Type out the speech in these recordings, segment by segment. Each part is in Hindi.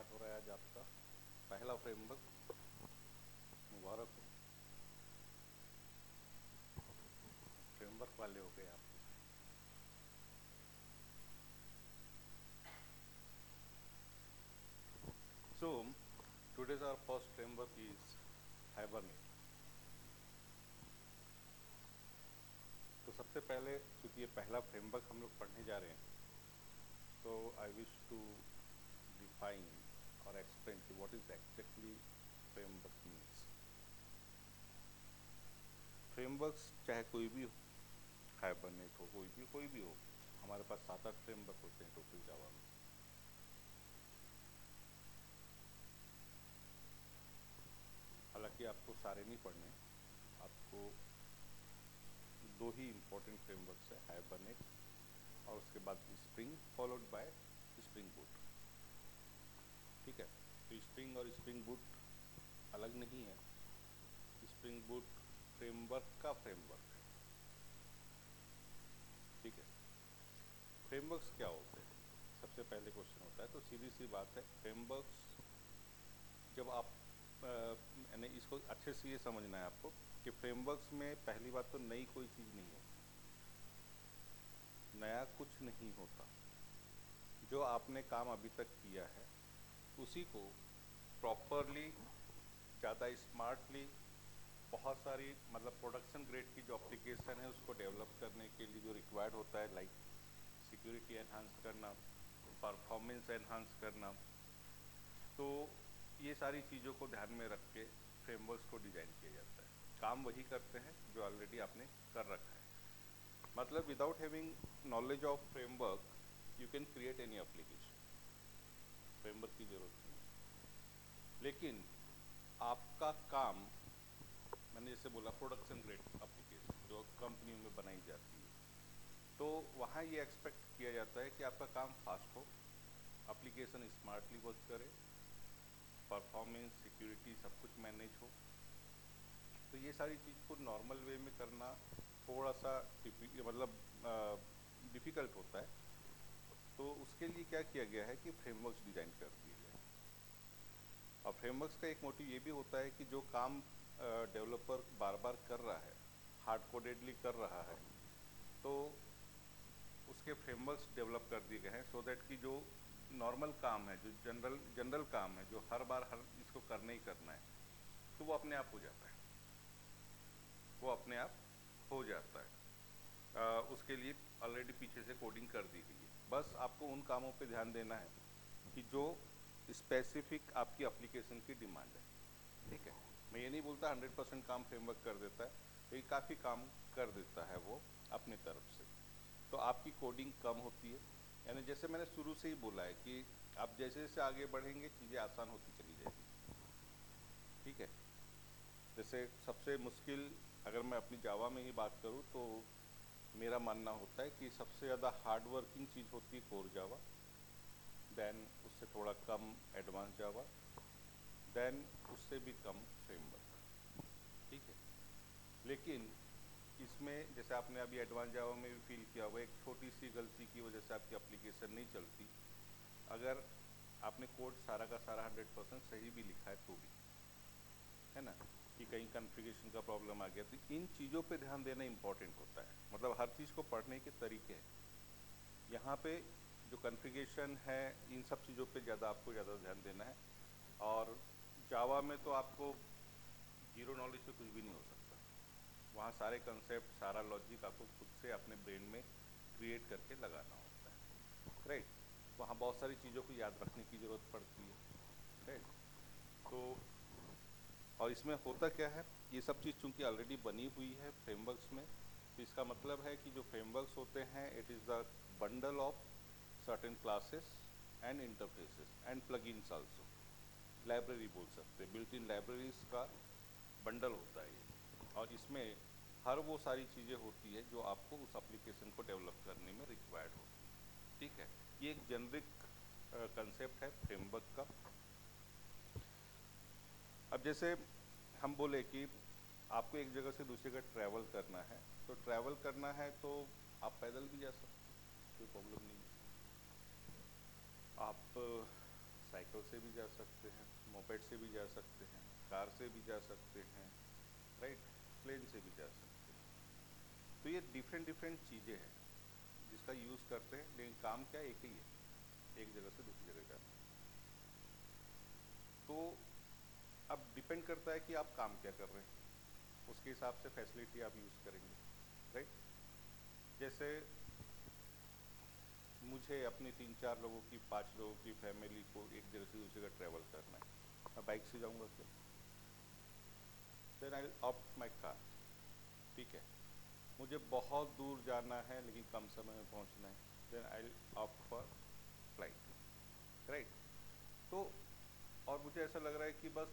स्टार्ट हो रहा है आज आपका पहला फ्रेमवर्क। मुबारक हो, फ्रेमवर्क वाले हो गए आप। So today's our first framework is hibernate. तो सबसे पहले चूंकि ये पहला फ्रेमवर्क हम लोग पढ़ने जा रहे हैं, तो आई विश टू डिफाइन और एक्सप्लेन कि what is exactly framework means. Frameworks चाहे कोई भी हो, हाइबरनेट हो, कोई भी हो, हमारे पास 7-8 फ्रेमवर्क होते हैं टोटल जावा में। हालांकि आपको सारे नहीं पढ़ने, आपको दो ही इम्पोर्टेंट फ्रेमवर्क्स है, हाइबरनेट और उसके बाद spring followed by spring boot. ठीक है, तो स्प्रिंग और स्प्रिंग बूट अलग नहीं है, स्प्रिंग बूट फ्रेमवर्क का फ्रेमवर्क है। ठीक है, फ्रेमवर्क्स क्या होते हैं, सबसे पहले क्वेश्चन होता है। तो सीधी सी बात है, फ्रेमवर्क्स जब आप यानी इसको अच्छे से ये समझना है आपको कि फ्रेमवर्क्स में पहली बात तो नई कोई चीज़ नहीं होती, नया कुछ नहीं होता। जो आपने काम अभी तक किया है उसी को प्रॉपरली, ज़्यादा स्मार्टली, बहुत सारी मतलब प्रोडक्शन ग्रेड की जो एप्लीकेशन है उसको डेवलप करने के लिए जो रिक्वायर्ड होता है, लाइक सिक्योरिटी एनहांस करना, परफॉर्मेंस एनहांस करना, तो ये सारी चीज़ों को ध्यान में रख के फ्रेमवर्क्स को डिज़ाइन किया जाता है। काम वही करते हैं जो ऑलरेडी आपने कर रखा है। मतलब without having knowledge of framework you can create any application, framework की जरूरत नहीं है। लेकिन आपका काम, मैंने जैसे बोला प्रोडक्शन ग्रेड एप्लीकेशन जो कंपनियों में बनाई जाती है, तो वहाँ ये एक्सपेक्ट किया जाता है कि आपका काम फास्ट हो, एप्लीकेशन स्मार्टली वर्क करे, परफॉर्मेंस, सिक्योरिटी सब कुछ मैनेज हो। तो ये सारी चीज़ को नॉर्मल वे में करना थोड़ा सा मतलब डिफ़िकल्ट होता है। तो उसके लिए क्या किया गया है कि फ्रेमवर्क्स डिज़ाइन कर दिए गए हैं। और फ्रेमवर्क्स का एक मोटिव ये भी होता है कि जो काम डेवलपर बार बार कर रहा है, हार्ड कोडेडली कर रहा है, तो उसके फ्रेमवर्क्स डेवलप कर दिए गए हैं सो दैट कि जो नॉर्मल काम है, जो जनरल काम है, जो हर बार हर इसको करना ही करना है, तो वो अपने आप हो जाता है, वो अपने आप हो जाता है। उसके लिए ऑलरेडी पीछे से कोडिंग कर दी गई है। बस आपको उन कामों पे ध्यान देना है कि जो स्पेसिफिक आपकी एप्लीकेशन की डिमांड है। ठीक है, मैं ये नहीं बोलता 100% काम फ्रेमवर्क कर देता है, लेकिन काफ़ी काम कर देता है वो अपनी तरफ से। तो आपकी कोडिंग कम होती है, यानी जैसे मैंने शुरू से ही बोला है कि आप जैसे जैसे आगे बढ़ेंगे चीज़ें आसान होती चली जाएगी। ठीक है, जैसे सबसे मुश्किल, अगर मैं अपनी जावा में ही बात करूँ तो मेरा मानना होता है कि सबसे ज़्यादा हार्ड वर्किंग चीज़ होती है कोर जावा, देन उससे थोड़ा कम एडवांस जावा, देन उससे भी कम फ्रेमवर्क। ठीक है, लेकिन इसमें जैसे आपने अभी एडवांस जावा में भी फील किया होगा, एक छोटी सी गलती की वजह से आपकी एप्लीकेशन नहीं चलती। अगर आपने कोड सारा का सारा 100% सही भी लिखा है तो भी, है ना, कि कहीं कॉन्फ़िगरेशन का प्रॉब्लम आ गया, तो इन चीज़ों पे ध्यान देना इंपॉर्टेंट होता है। मतलब हर चीज़ को पढ़ने के तरीके हैं, यहाँ पे जो कॉन्फ़िगरेशन है इन सब चीज़ों पे आपको ज़्यादा ध्यान देना है। और जावा में तो आपको जीरो नॉलेज पे कुछ भी नहीं हो सकता, वहाँ सारे कंसेप्ट, सारा लॉजिक आपको खुद से अपने ब्रेन में क्रिएट करके लगाना होता है, राइट। वहाँ बहुत सारी चीज़ों को याद रखने की ज़रूरत पड़ती है, राइट। तो और इसमें होता क्या है, ये सब चीज़ चूँकि ऑलरेडी बनी हुई है फ्रेमवर्क्स में, तो इसका मतलब है कि जो फ्रेमवर्क्स होते हैं it is the bundle of certain classes and interfaces and plugins also, library बोल सकते हैं, बिल्ट इन लाइब्रेरीज का बंडल होता है ये। और इसमें हर वो सारी चीज़ें होती है जो आपको उस एप्लीकेशन को डेवलप करने में रिक्वायर्ड होती है। ठीक है, ये एक जेनरिक कंसेप्ट है फ्रेमवर्क का। अब जैसे हम बोले कि आपको एक जगह से दूसरी जगह ट्रैवल करना है, तो ट्रैवल करना है तो आप पैदल भी जा सकते हैं, कोई प्रॉब्लम नहीं है। आप साइकिल साइकिल से भी जा सकते हैं, मोपेड से भी जा सकते हैं, कार से भी जा सकते हैं, राइट, प्लेन से भी जा सकते हैं। तो ये डिफरेंट डिफरेंट चीज़ें हैं जिसका यूज़ करते हैं, लेकिन काम क्या एक ही है, एक जगह से दूसरी जगह जाना। तो अब डिपेंड करता है कि आप काम क्या कर रहे हैं, उसके हिसाब से फैसिलिटी आप यूज़ करेंगे, राइट। जैसे मुझे अपनी 3-4 लोगों की, 5 लोगों की फैमिली को एक जगह से दूसरी जगह ट्रैवल करना है, मैं बाइक से जाऊंगा क्या? Then I opt my car, ठीक है। मुझे बहुत दूर जाना है लेकिन कम समय में पहुंचना है, then I opt for flight, right. तो और मुझे ऐसा लग रहा है कि बस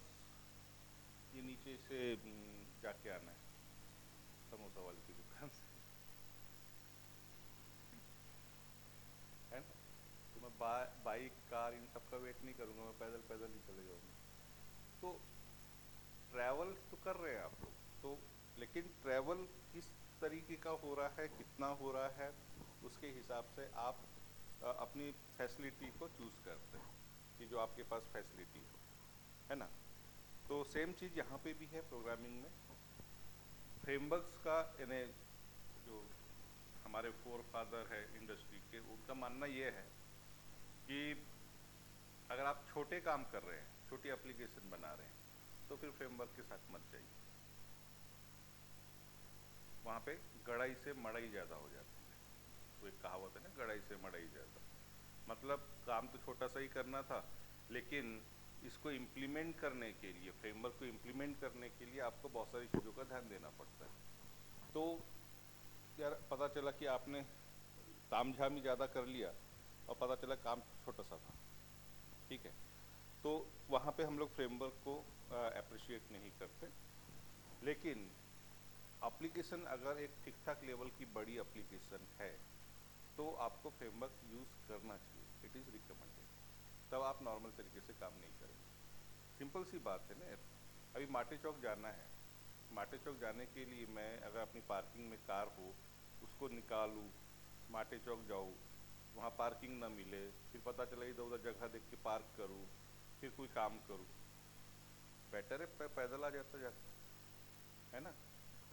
ये नीचे से जाके आना है समोसा वाले की दुकान से, है ना। तो मैं बाइक, कार, इन सब का वेट नहीं करूँगा, मैं पैदल पैदल ही चले जाऊँगा। तो ट्रैवल तो कर रहे हैं आप लोग, तो लेकिन ट्रैवल किस तरीके का हो रहा है, कितना हो रहा है, उसके हिसाब से आप अपनी फैसिलिटी को चूज़ करते हैं कि जो आपके पास फैसिलिटी है ना। तो सेम चीज़ यहाँ पे भी है प्रोग्रामिंग में। फ्रेमवर्क्स का यानी जो हमारे फोर फादर है इंडस्ट्री के, उनका मानना ये है कि अगर आप छोटे काम कर रहे हैं, छोटी एप्लीकेशन बना रहे हैं, तो फिर फ्रेमवर्क के साथ मत जाइए, वहाँ पे गड़ाई से मड़ाई ज़्यादा हो जाती है। तो एक कहावत है ना, गड़ाई से मड़ाई ज़्यादा, मतलब काम तो छोटा सा ही करना था, लेकिन इसको इम्प्लीमेंट करने के लिए, फ्रेमवर्क को इम्प्लीमेंट करने के लिए आपको बहुत सारी चीज़ों का ध्यान देना पड़ता है। तो यार पता चला कि आपने तामझाम ही ज़्यादा कर लिया और पता चला काम छोटा सा था, ठीक है। तो वहाँ पे हम लोग फ्रेमवर्क को अप्रिशिएट नहीं करते। लेकिन एप्लीकेशन अगर एक ठीक ठाक लेवल की बड़ी एप्लीकेशन है तो आपको फ्रेमवर्क यूज़ करना चाहिए, इट इज़ रिकमेंडेड। तब आप नॉर्मल तरीके से काम नहीं करेंगे। सिंपल सी बात है ना यार, अभी माटे चौक जाना है, माटे चौक जाने के लिए मैं अगर अपनी पार्किंग में कार हो उसको निकालूँ, माटे चौक जाऊँ, वहाँ पार्किंग ना मिले, फिर पता चला इधर उधर जगह देख के पार्क करूँ, फिर कोई काम करूँ, बेटर है पैदल आ जाता जाता, है ना।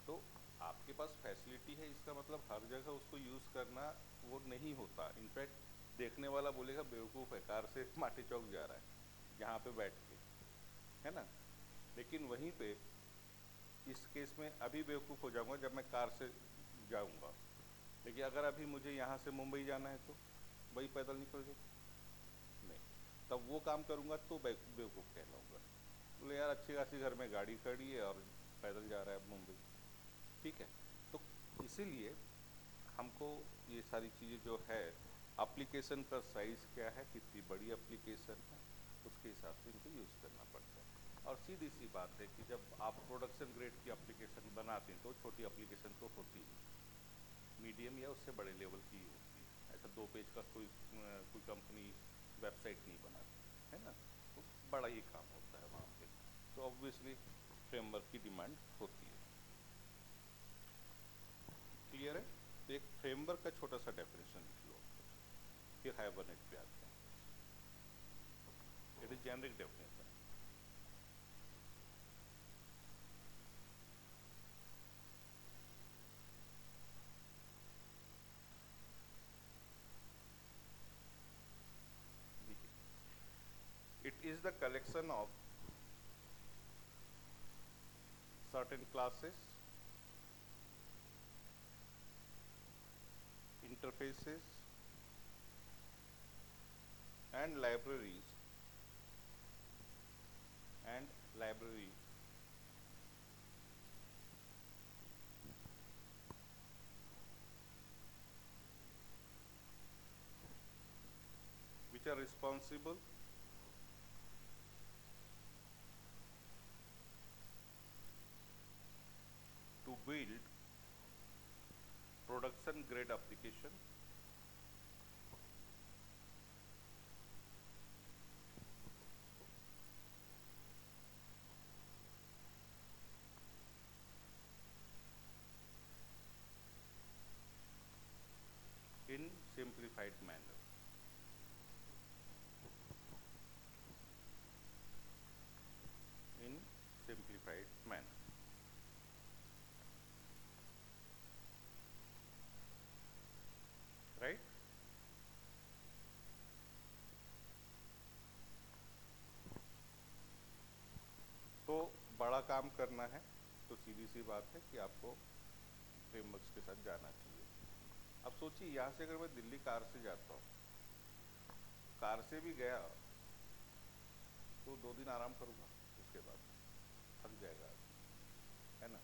तो आपके पास फैसिलिटी है, इसका मतलब हर जगह उसको यूज़ करना वो नहीं होता। इनफैक्ट देखने वाला बोलेगा बेवकूफ़ है, कार से माटी चौक जा रहा है यहाँ पे बैठ के, है ना। लेकिन वहीं पे इस केस में अभी बेवकूफ़ हो जाऊंगा जब मैं कार से जाऊंगा, लेकिन अगर अभी मुझे यहाँ से मुंबई जाना है तो वही पैदल निकल जाऊँ, नहीं, तब वो काम करूँगा तो बेवकूफ़ कहलाऊँगा। बोले यार अच्छी खासी घर में गाड़ी खड़ी है और पैदल जा रहा है मुंबई, ठीक है। तो इसीलिए हमको ये सारी चीज़ें जो है, एप्लीकेशन का साइज़ क्या है, कितनी बड़ी एप्लीकेशन है, उसके हिसाब से इनको यूज़ करना पड़ता है। और सीधी सी बात है कि जब आप प्रोडक्शन ग्रेड की एप्लीकेशन बनाते हैं तो छोटी एप्लीकेशन तो होती ही, मीडियम या उससे बड़े लेवल की ही होती है। ऐसा 2 पेज का कोई कंपनी वेबसाइट नहीं बनाती, है ना। तो बड़ा ही काम होता है वहाँ पे, तो ऑब्वियसली फ्रेमवर्क की डिमांड होती है। क्लियर है। तो एक फ्रेमवर्क का छोटा सा डेफिनेशन लिख लो, फिर हाइबरनेट पे आते हैं। It is generic definition. It is the collection of certain classes, interfaces and libraries which are responsible to build production grade application in simplified manner. काम करना है तो सीधी सी बात है कि आपको फ्रेमवर्क्स के साथ जाना चाहिए। अब सोचिए, यहाँ से अगर मैं दिल्ली कार से जाता हूँ, कार से भी गया तो 2 दिन आराम करूँगा, उसके बाद थक जाएगा आदमी, है ना।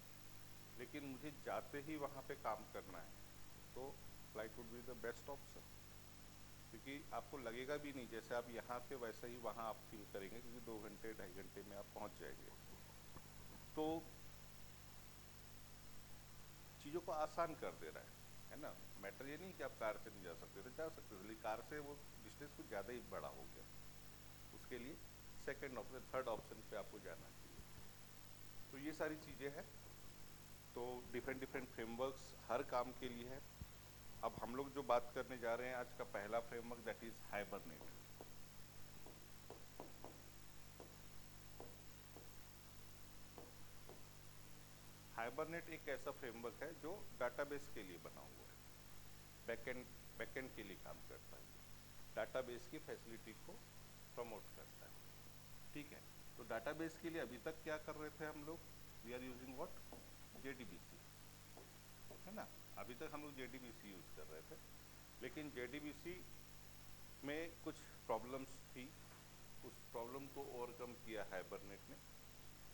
लेकिन मुझे जाते ही वहाँ पे काम करना है तो flight would be the best option, क्योंकि आपको लगेगा भी नहीं जैसे आप यहाँ थे वैसा ही वहाँ आप फील करेंगे, क्योंकि 2 घंटे 2.5 घंटे में आप पहुँच जाएंगे। तो चीज़ों को आसान कर दे रहा है ना। मैटर ये नहीं कि आप कार से नहीं जा सकते थे, जा सकते थे, लेकिन कार से वो डिस्टेंस कुछ ज़्यादा ही बड़ा हो गया। उसके लिए सेकंड ऑप्शन, थर्ड ऑप्शन पे आपको जाना चाहिए। तो ये सारी चीज़ें हैं। तो डिफरेंट डिफरेंट फ्रेमवर्क्स हर काम के लिए है। अब हम लोग जो बात करने जा रहे हैं आज का पहला framework, that is hibernate. Hibernate एक ऐसा फ्रेमवर्क है जो डाटाबेस के लिए बना हुआ है, बैकएंड के लिए काम करता है, डाटाबेस की फैसिलिटी को प्रमोट करता है। ठीक है, तो डाटाबेस के लिए अभी तक क्या कर रहे थे हम लोग? We are using what? JDBC, है ना। अभी तक हम लोग जेडीबीसी यूज कर रहे थे, लेकिन जेडीबीसी में कुछ प्रॉब्लम्स थी, उस प्रॉब्लम को ओवरकम किया हाइबरनेट ने।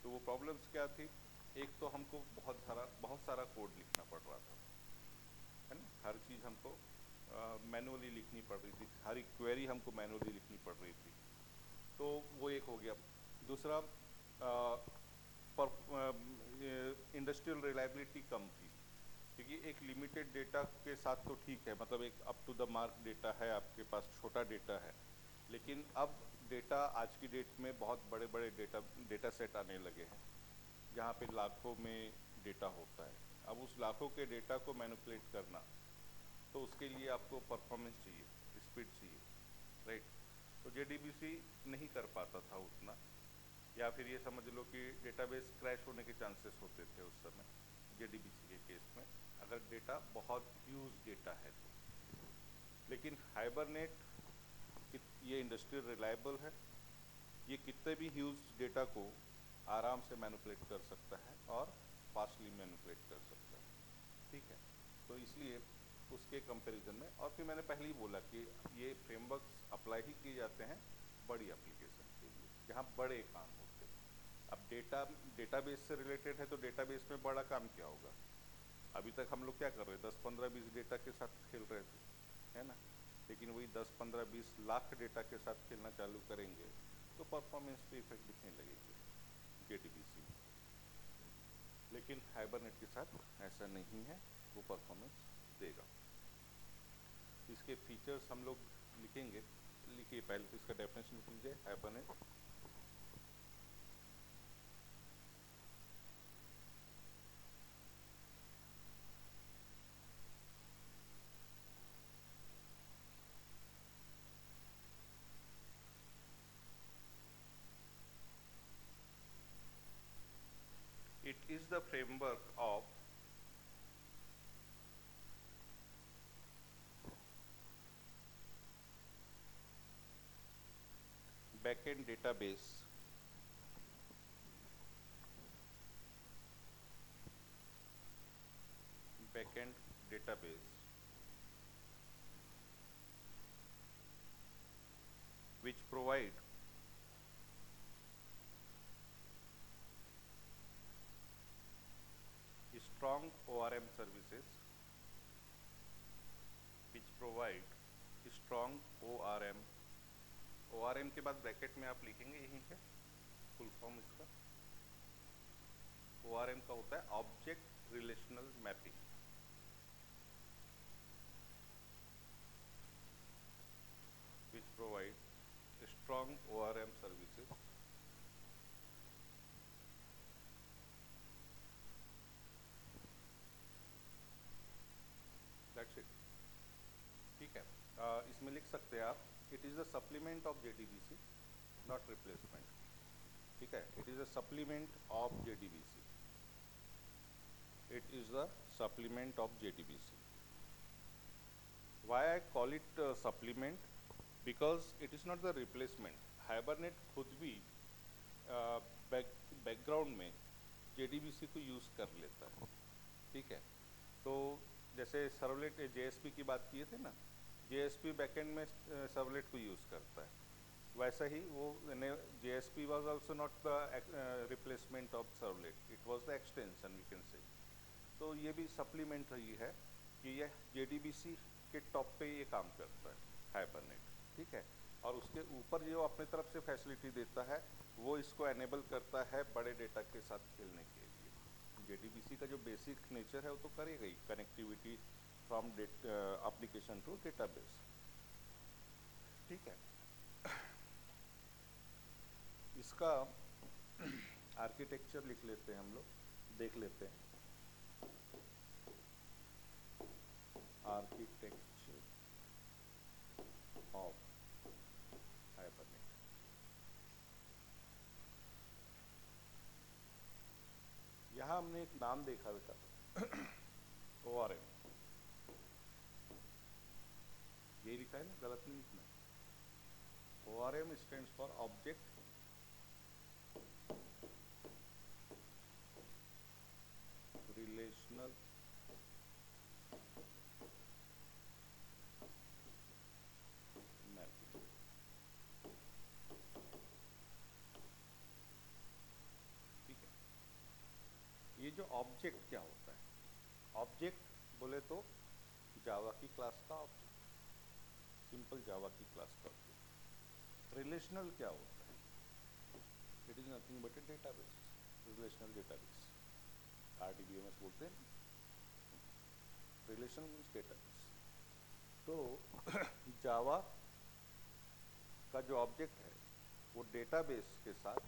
तो वो प्रॉब्लम्स क्या थी? एक तो हमको बहुत सारा कोड लिखना पड़ रहा था, है ना। हर चीज़ हमको मैनुअली लिखनी पड़ रही थी, हर एक क्वेरी हमको मैनुअली लिखनी पड़ रही थी। तो वो एक हो गया। दूसरा, इंडस्ट्रियल रिलायबिलिटी कम थी, क्योंकि एक लिमिटेड डेटा के साथ तो ठीक है, मतलब एक up to the mark data है, आपके पास छोटा डेटा है। लेकिन अब डेटा आज की डेट में बहुत बड़े बड़े डेटा सेट आने लगे हैं, जहाँ पे लाखों में डेटा होता है। अब उस लाखों के डेटा को मैनिपुलेट करना, तो उसके लिए आपको परफॉर्मेंस चाहिए, स्पीड चाहिए, राइट। तो जेडीबीसी नहीं कर पाता था उतना, या फिर ये समझ लो कि डेटाबेस क्रैश होने के चांसेस होते थे उस समय जेडीबीसी के केस में, अगर डेटा बहुत ह्यूज डेटा है तो। लेकिन हाइबरनेट ये इंडस्ट्रियल रिलायबल है, ये कितने भी ह्यूज डेटा को आराम से मैनिपुलेट कर सकता है और फास्टली मैनिपुलेट कर सकता है। ठीक है, तो इसलिए उसके कंपैरिजन में, और फिर मैंने पहले ही बोला कि ये फ्रेमवर्क्स अप्लाई ही किए जाते हैं बड़ी एप्लीकेशन के लिए, जहाँ बड़े काम होते हैं। अब डेटाबेस से रिलेटेड है तो डेटाबेस में बड़ा काम क्या होगा? अभी तक हम लोग क्या कर रहे हैं? 10 15 20 डेटा के साथ खेल रहे थे, है ना। लेकिन वही 10 15 20 लाख डेटा के साथ खेलना चालू करेंगे तो परफॉर्मेंस पे इफेक्ट दिखने लगेगी जेडीबीसी में। लेकिन हाइबरनेट के साथ ऐसा नहीं है, वो परफॉर्मेंस देगा। इसके फीचर्स हम लोग लिखेंगे, लिखिए पहले तो इसका डेफिनेशन लिख लीजिए। Hibernate it is the framework of backend database which provide strong ORM services, which provide strong ORM। ORM के बाद ब्रैकेट में आप लिखेंगे यहीं पे फुल फॉर्म इसका। ORM का होता है object relational mapping. which provide strong ORM services that's it। ठीक है, इसमें लिख सकते हैं आप, it is a supplement of JDBC, not replacement. ठीक है, it is a supplement of JDBC, it is a supplement of JDBC. Why I call it supplement? Because it is not the replacement. Hibernate खुद भी बैकग्राउंड में JDBC को यूज़ कर लेता है, ठीक है। तो जैसे सर्वलेट JSP की बात किए थे ना, JSP बैकएंड में सर्वलेट को यूज़ करता है, वैसा ही वो JSP was also not the replacement of servlet, it was the extension we can say. तो ये भी सप्लीमेंट्री है कि यह JDBC के टॉप पे ये काम करता है, हाइबरनेट, ठीक है। और उसके ऊपर जो अपने तरफ से फैसिलिटी देता है वो इसको एनेबल करता है बड़े डेटा के साथ खेलने के लिए। JDBC का जो बेसिक नेचर है वो तो करेगा ही, connectivity from application to database, ठीक है। इसका आर्किटेक्चर लिख लेते हैं हम लोग, देख लेते हैं। Architecture of hibernate. यहाँ हमने एक नाम देखा बेटा, ORM, ये लिखा है ना, गलत नहीं लिखना। ORM stands for object relational mapping. ठीक है, ये जो ऑब्जेक्ट क्या होता है, ऑब्जेक्ट बोले तो जावा की क्लास का ऑब्जेक्ट, सिंपल जावा की क्लास का ऑब्जेक्ट। रिलेशनल क्या होता है, it is nothing but A database, relational database, RDBMS बोलते हैं। Relational means database. तो जावा का जो ऑब्जेक्ट है वो डेटाबेस के साथ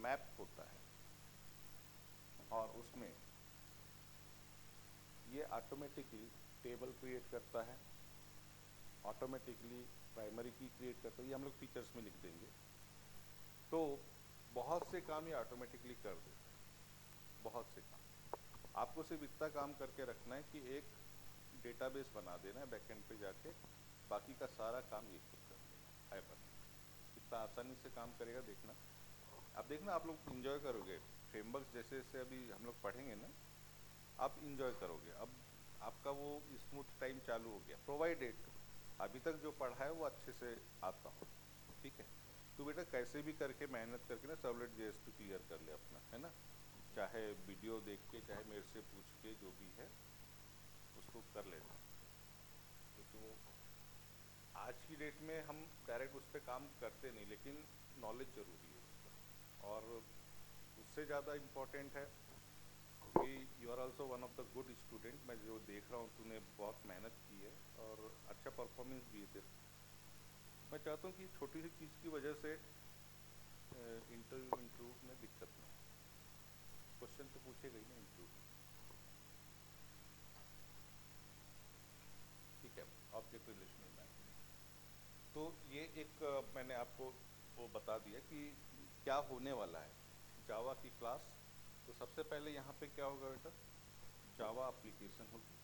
मैप होता है, और उसमें ये ऑटोमेटिकली टेबल क्रिएट करता है, ऑटोमेटिकली प्राइमरी की क्रिएट करता है, ये हम लोग फीचर्स में लिख देंगे। तो बहुत से काम ये ऑटोमेटिकली कर देता है, बहुत से काम। आपको सिर्फ इतना काम करके रखना है कि एक डेटाबेस बना देना है बैकएंड पे जाके, बाकी का सारा काम ये खुद कर देगा हाइबरनेट। कितना आसानी से काम करेगा देखना, अब देखना आप लोग इंजॉय करोगे। फ्रेमवर्क जैसे जैसे अभी हम लोग पढ़ेंगे ना, आप इंजॉय करोगे। अब आपका वो स्मूथ टाइम चालू हो गया, प्रोवाइडेड अभी तक जो पढ़ा है वो अच्छे से आता हो, ठीक है। तो बेटा कैसे भी करके मेहनत करके ना सर्वलेट JSP क्लियर कर ले अपना, है ना, चाहे वीडियो देख के चाहे मेरे से पूछ के, जो भी है उसको कर लेना। क्योंकि वो आज की डेट में हम डायरेक्ट उस पर काम करते नहीं, लेकिन नॉलेज ज़रूरी है उसका। और उससे ज़्यादा इम्पोर्टेंट है कि you are also one of the good student. मैं जो देख रहा हूँ तूने बहुत मेहनत की है और अच्छा परफॉर्मेंस भी है तेरा। मैं चाहता हूँ कि छोटी सी चीज़ की वजह से इंटरव्यू में दिक्कत ना हो। क्वेश्चन तो पूछेगा ही ना इंटरव्यू में, ठीक है। ऑब्जेक्ट रिलेशनल मैपिंग, तो ये एक मैंने आपको वो बता दिया कि क्या होने वाला है जावा की क्लास। तो सबसे पहले यहाँ पे क्या होगा बेटा, जावा एप्लीकेशन होगी,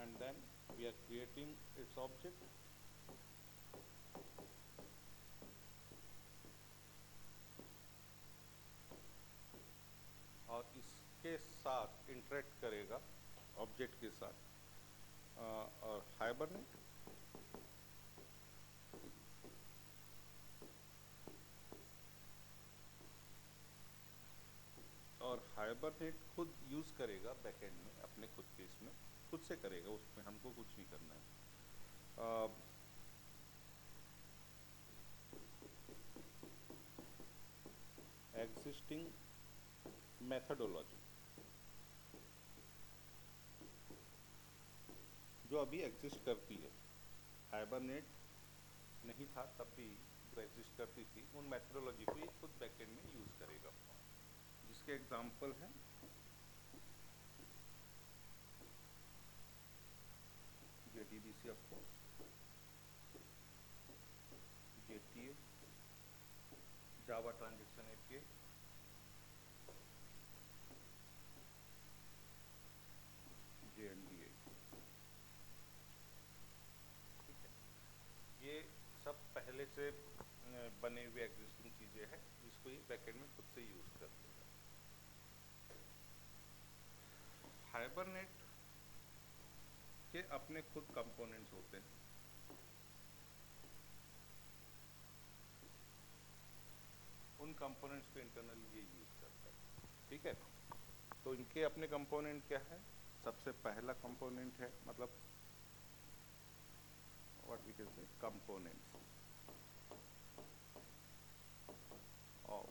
and then we are creating its object, और इसके साथ इंटरेक्ट करेगा ऑब्जेक्ट के साथ और हाइबरनेट। और हाइबरनेट खुद यूज़ करेगा बैकएंड में अपने खुद के इसमें, खुद से करेगा, उसमें हमको कुछ नहीं करना है। एग्जिस्टिंग मेथडोलॉजी जो अभी एग्जिस्ट करती है, हाइबरनेट नहीं था तब भी जो एग्जिस्ट करती थी, उन मेथडोलॉजी को ये खुद बैकएंड में यूज़ करेगा, जिसके एग्जांपल हैं JDBC of course, JTA, Java transaction API, JND, से बने हुए एग्जिस्टिंग चीज़ें हैं जिसको ये बैकएंड में खुद से यूज़ कर लेगा। हाइबरनेट के अपने खुद कंपोनेंट्स होते हैं। उन कंपोनेंट्स को इंटरनली ये यूज़ करता है, ठीक है। तो इनके अपने कंपोनेंट क्या है? सबसे पहला कंपोनेंट है, मतलब what we can say components of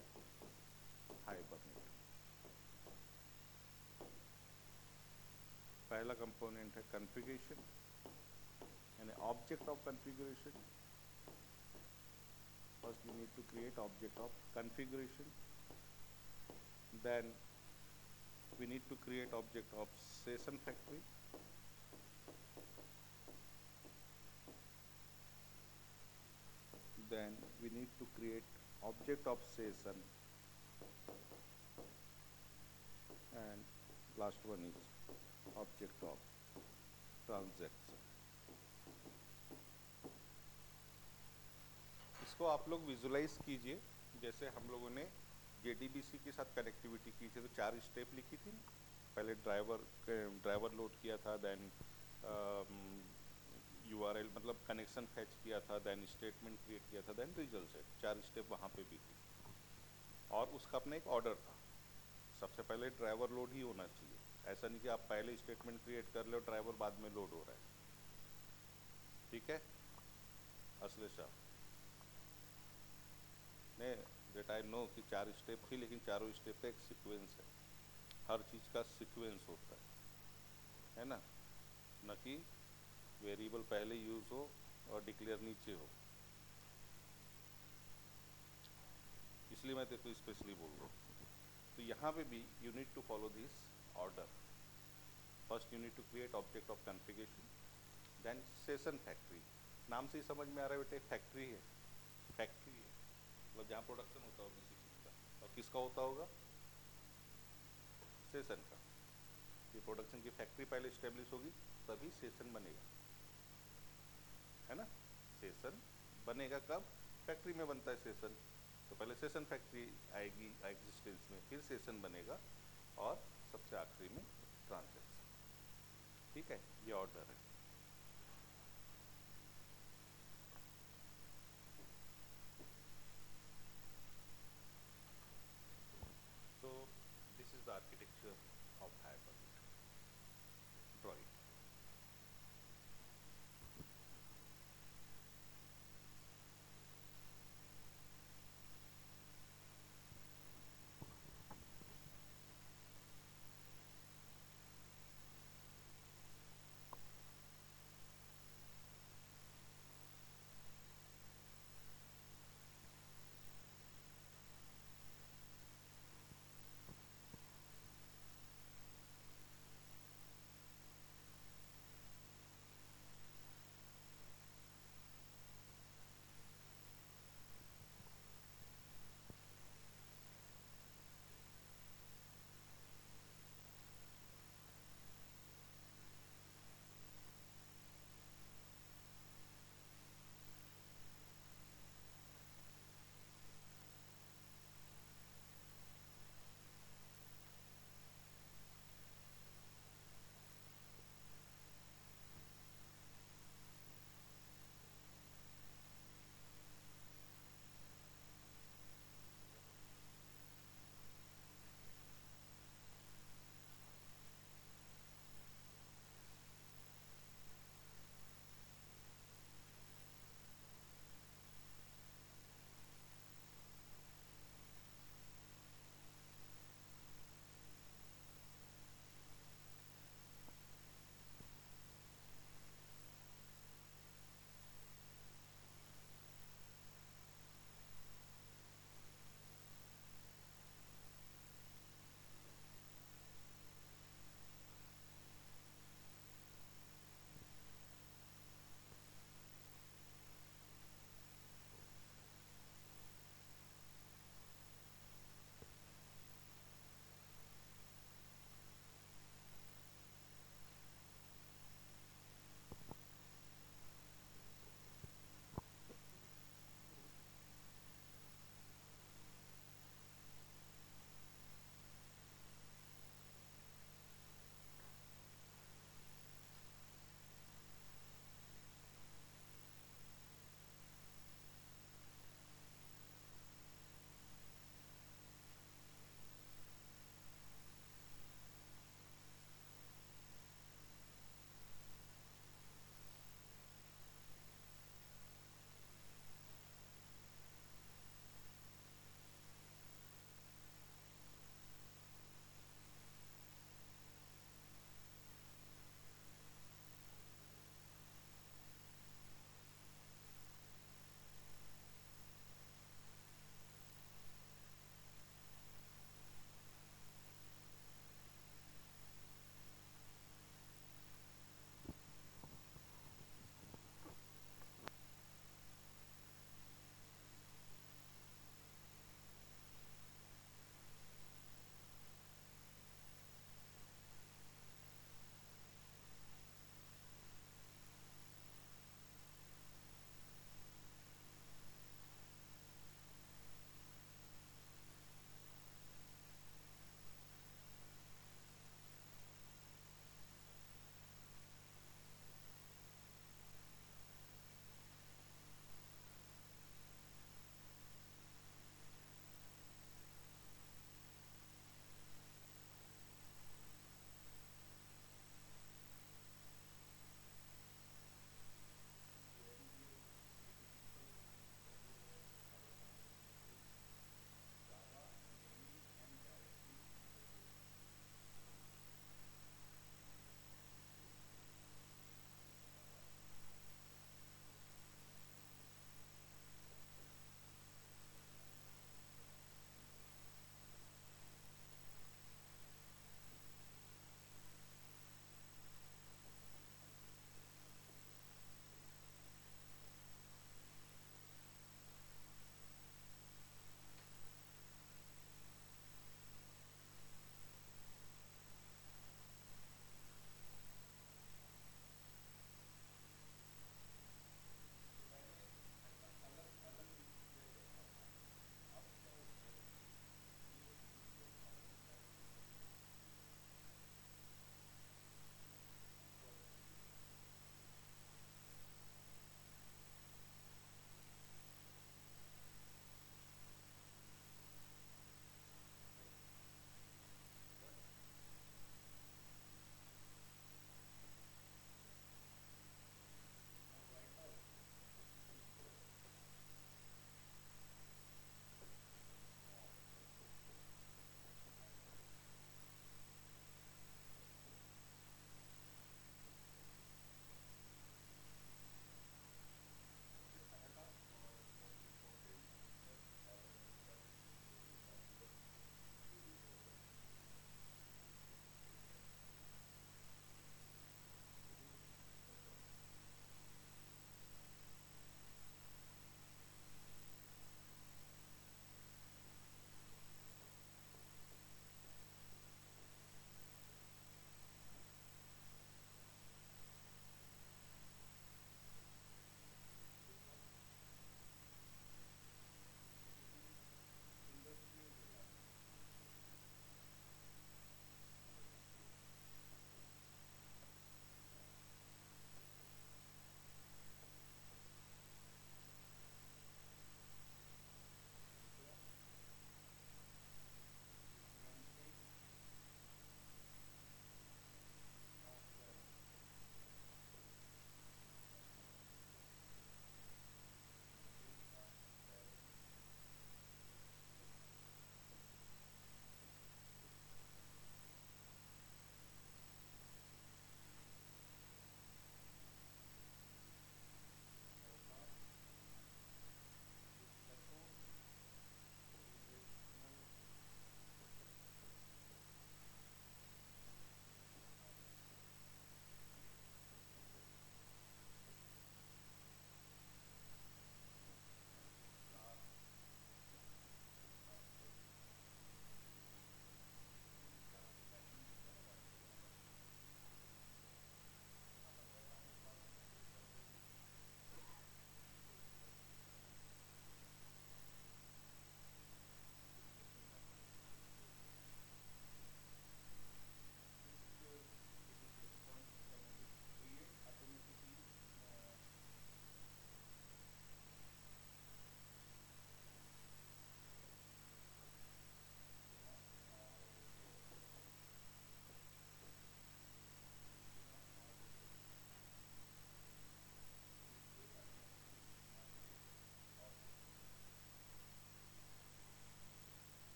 hibernate. पहला कंपोनेंट है कॉन्फ़िगरेशन, यानी object of configuration. First we need to create object of configuration, then we need to create object of session factory, then we need to create object of session, and last one is object of transaction. इसको आप लोग विजुलाइज कीजिए, जैसे हम लोगों ने JDBC के साथ कनेक्टिविटी की थी तो 4 स्टेप लिखी थी। पहले ड्राइवर लोड किया था, देन URL मतलब कनेक्शन फैच किया था, देन स्टेटमेंट क्रिएट किया था, देन रिजल्ट सेट। 4 स्टेप वहाँ पे भी थी और उसका अपना एक ऑर्डर था। सबसे पहले ड्राइवर लोड ही होना चाहिए, ऐसा नहीं कि आप पहले स्टेटमेंट क्रिएट कर लो, ड्राइवर बाद में लोड हो रहा है, ठीक है अश्लेष साहब? नहीं, डेट आई नो कि 4 स्टेप थी, लेकिन चारों स्टेप का एक सीक्वेंस है, हर चीज़ का सीक्वेंस होता है ना, न कि वेरिएबल पहले यूज़ हो और डिक्लेयर नीचे हो। इसलिए मैं तेरे को स्पेशली बोल रहा हूँ। तो यहाँ पे भी you need to follow this order. First you need to create object of configuration, then session factory. नाम से ही समझ में आ रहा है बेटे, फैक्ट्री है, फैक्ट्री है मतलब जहाँ प्रोडक्शन होता होगा किसी चीज़ का, और किसका होता होगा? सेशन का। ये प्रोडक्शन की फैक्ट्री पहले इस्टेब्लिश होगी तभी सेशन बनेगा, है ना। सेशन बनेगा कब? फैक्ट्री में बनता है सेशन, तो पहले सेशन फैक्ट्री आएगी एग्जिस्टेंस में, फिर सेशन बनेगा और सबसे आखिरी में ट्रांजैक्शन, ठीक है। ये ऑर्डर है। So this is the architecture of Hibernate. Draw it.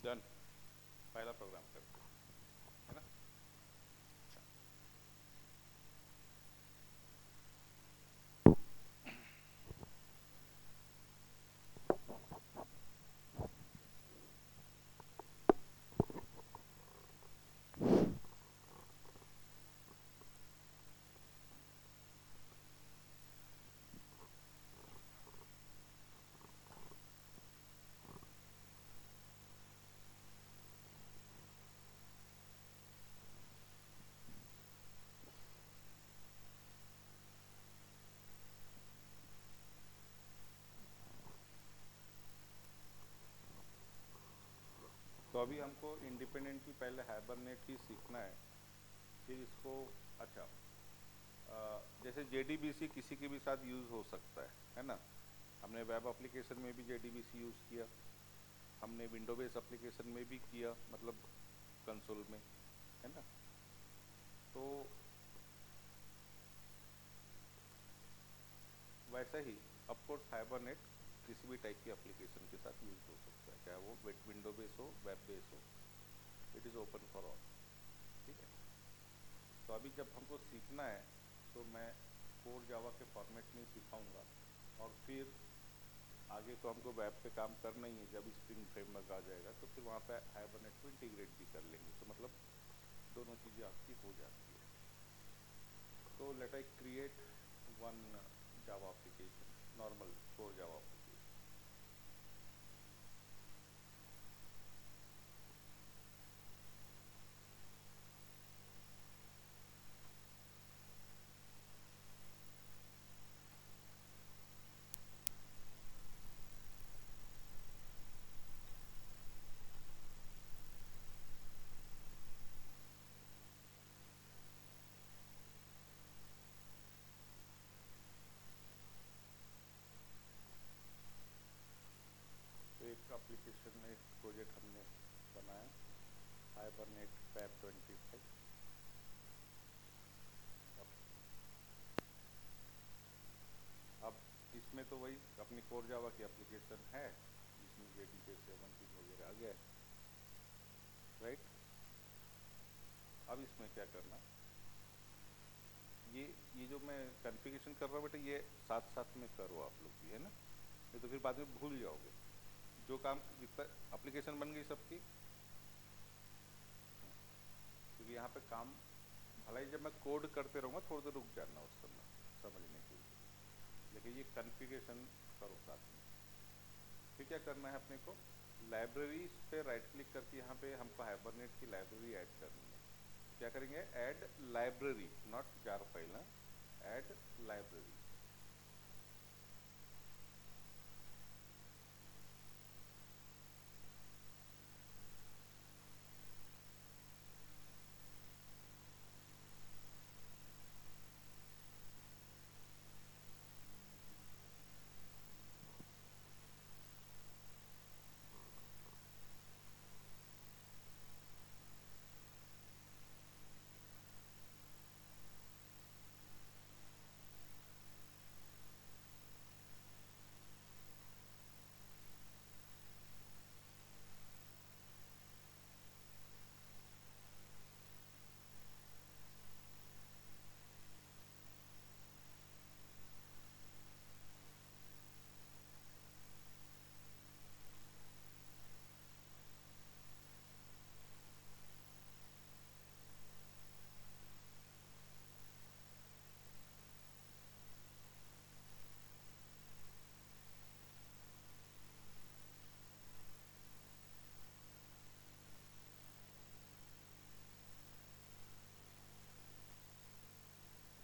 Done, पहला प्रोग्राम करते हैं, है ना। तो अभी हमको इंडिपेंडेंटली पहले हाइबरनेट ही सीखना है, फिर इसको अच्छा जैसे JDBC किसी के भी साथ यूज़ हो सकता है ना। हमने वेब एप्लीकेशन में भी JDBC यूज़ किया, हमने विंडो बेस एप्लीकेशन में भी किया, मतलब कंसोल में, है ना। तो वैसा ही ऑफकोर्स हाइबरनेट किसी भी टाइप की एप्लीकेशन के साथ यूज़ हो सकता है, चाहे वो विंडो बेस हो, वेब बेस हो, it is open for all, ठीक है। तो अभी जब हमको सीखना है तो मैं कोर जावा के फॉर्मेट में सिखाऊंगा, और फिर आगे तो हमको वेब पे काम करना ही है। जब स्प्रिंग फ्रेमवर्क आ जाएगा तो फिर वहाँ पे हाइबरनेट को इंटीग्रेट भी कर लेंगे, तो मतलब दोनों चीज़ें आपकी हो जाती है। तो let I create one Java application, normal core Java application. तो एक एप्लीकेशन में एक प्रोजेक्ट हमने बनाया, हाइबरनेट फैब 25। अब इसमें तो वही अपनी कोर जावा की एप्लीकेशन है, जिसमें JDK 17 वगैरह आ गया है, राइट। अब इसमें क्या करना, ये जो मैं कॉन्फ़िगरेशन कर रहा हूँ बेटा, ये साथ साथ में करो आप लोग भी, है ना। नहीं तो फिर बाद में भूल जाओगे। जो काम जितना एप्लीकेशन बन गई सबकी, क्योंकि यहाँ पे काम भला ही जब मैं कोड करते रहूँगा थोड़ी देर रुक जाना उस समय समझने के लिए, लेकिन ये कॉन्फ़िगरेशन करो साथ में। फिर क्या करना है अपने को, लाइब्रेरीज पे राइट क्लिक करके यहाँ पे हमको हाइबरनेट की लाइब्रेरी ऐड करनी है। क्या करेंगे, add library, not jar file, add library.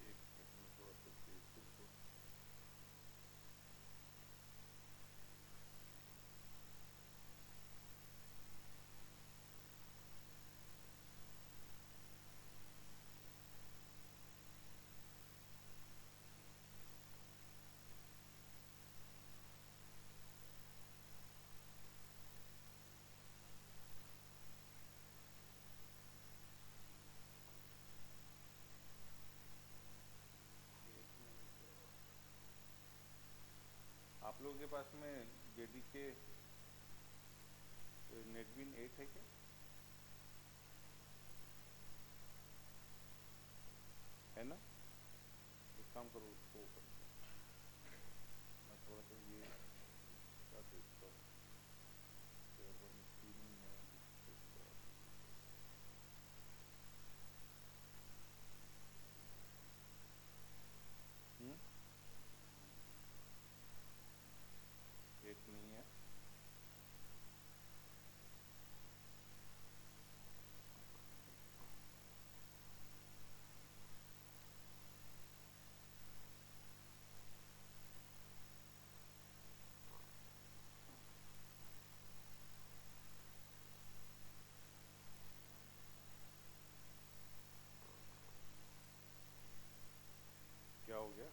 एक मिनट में थोड़ा सा देखो तो, एक मिनट। आप लोगों के पास में JDK नेटबिन 8 है क्या? है ना? एक काम करो, उसको ओपन मैं थोड़ा सा ये क्या देखता हूँ, 17 में देखता हूँ। हम्म, 8 नहीं है। क्या हो गया?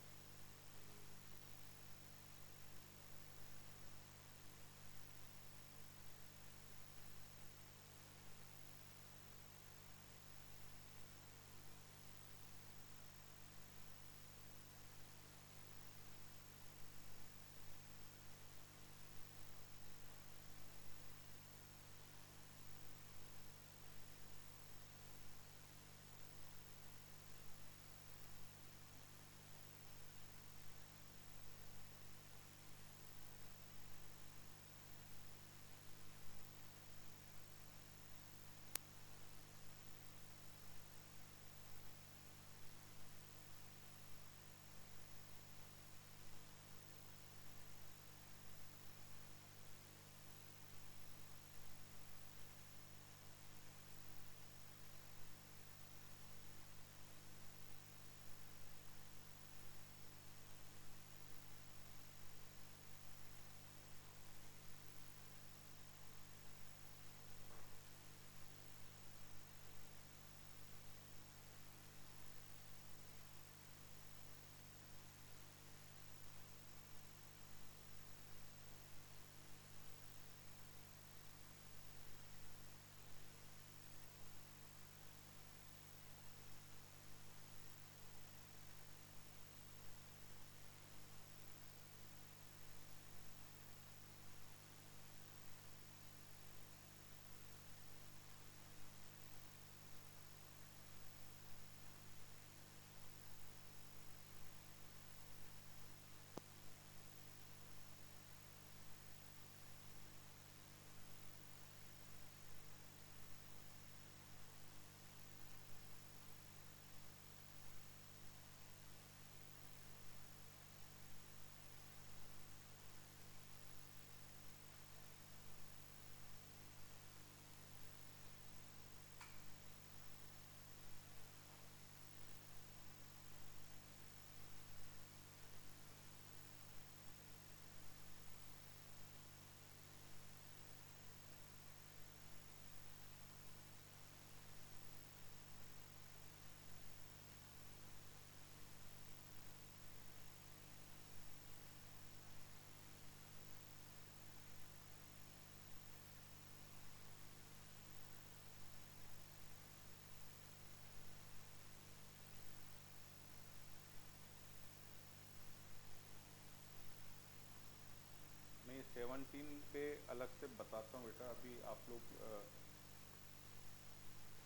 मैं 17 पे अलग से बताता हूँ बेटा। अभी आप लोग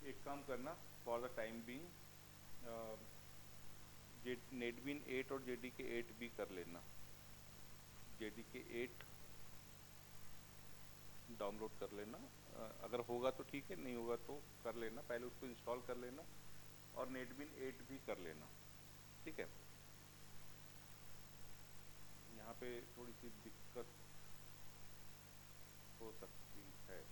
एक काम करना, फॉर द टाइम बीइंग नेटबिन 8 और JDK 8 भी कर लेना। JDK 8 डाउनलोड कर लेना। अगर होगा तो ठीक है, नहीं होगा तो कर लेना, पहले उसको इंस्टॉल कर लेना और नेटबिन 8 भी कर लेना, ठीक है? यहाँ पे थोड़ी सी दिक्कत हो सकती है।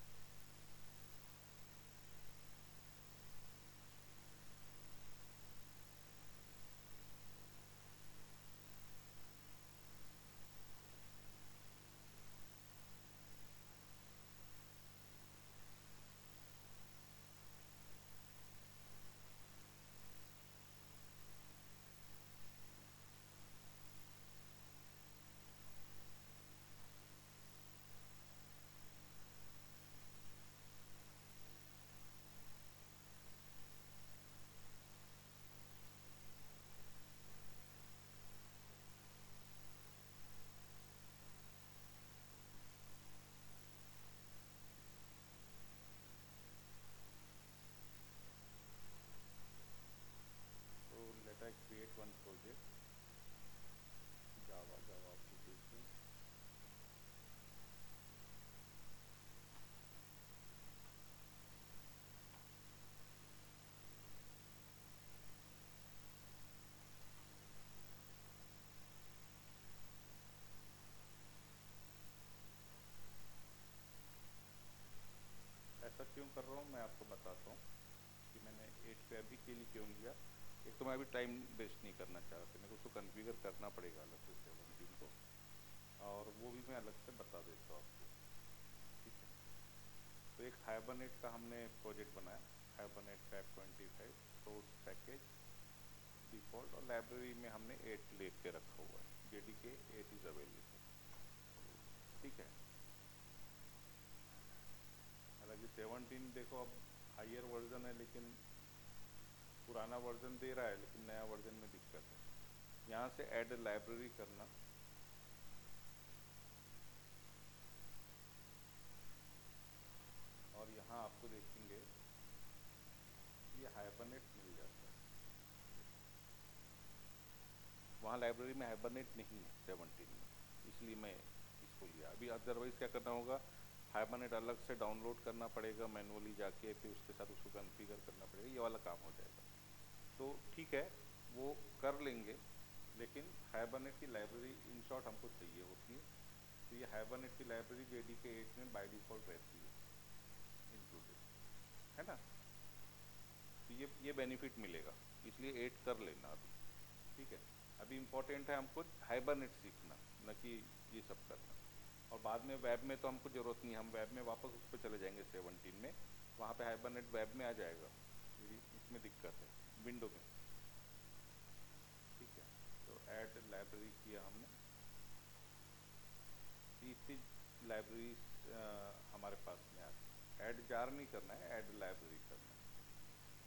मैंने 8 पे अभी के लिए क्यों लिया, एक तो मैं अभी टाइम वेस्ट नहीं करना चाह रहा था, मेरे को उसको कन्फिगर करना पड़ेगा अलग से 17 को, और वो भी मैं अलग से बता देता हूँ आपको, ठीक है। तो एक हाइबरनेट का हमने प्रोजेक्ट बनाया, हाइबरनेट का F25 सोर्स पैकेज डिफ़ॉल्ट, और लाइब्रेरी में हमने 8 लेके रखा हुआ है, JDK 8 इज़ अवेलेबल, ठीक है। हालांकि 17 देखो अब हायर वर्जन है, लेकिन पुराना वर्जन दे रहा है, लेकिन नया वर्जन में दिक्कत है। यहाँ से ऐड लाइब्रेरी करना, और यहाँ आपको देखेंगे ये हाइबरनेट मिल जाता है। वहाँ लाइब्रेरी में हाइबरनेट नहीं है 17 में, इसलिए मैं इसको लिया। अभी अदरवाइज़ क्या करना होगा, हाइबरनेट अलग से डाउनलोड करना पड़ेगा मैनुअली जाके, फिर उसके साथ उसको कॉन्फ़िगर करना पड़ेगा, ये वाला काम हो जाएगा। तो ठीक है, वो कर लेंगे, लेकिन हाइबरनेट की लाइब्रेरी इन शॉर्ट हमको चाहिए होती है। तो ये हाइबरनेट की लाइब्रेरी JDK 8 में बाय डिफ़ॉल्ट रहती है इंक्लूडेड, है ना। तो ये बेनिफिट मिलेगा, इसलिए 8 कर लेना अभी, ठीक है। अभी इम्पोर्टेंट है हमको हाइबरनेट सीखना, न कि ये सब करना। और बाद में वेब में तो हमको ज़रूरत नहीं, हम वेब में वापस उस पर चले जाएंगे 17 में, वहाँ पे हाइबरनेट वेब में आ जाएगा, इसमें दिक्कत है विंडो में, ठीक है। तो ऐड लाइब्रेरी किया हमने, इतनी लाइब्रेरी हमारे पास में आ गई। ऐड जार नहीं करना है, ऐड लाइब्रेरी करना है।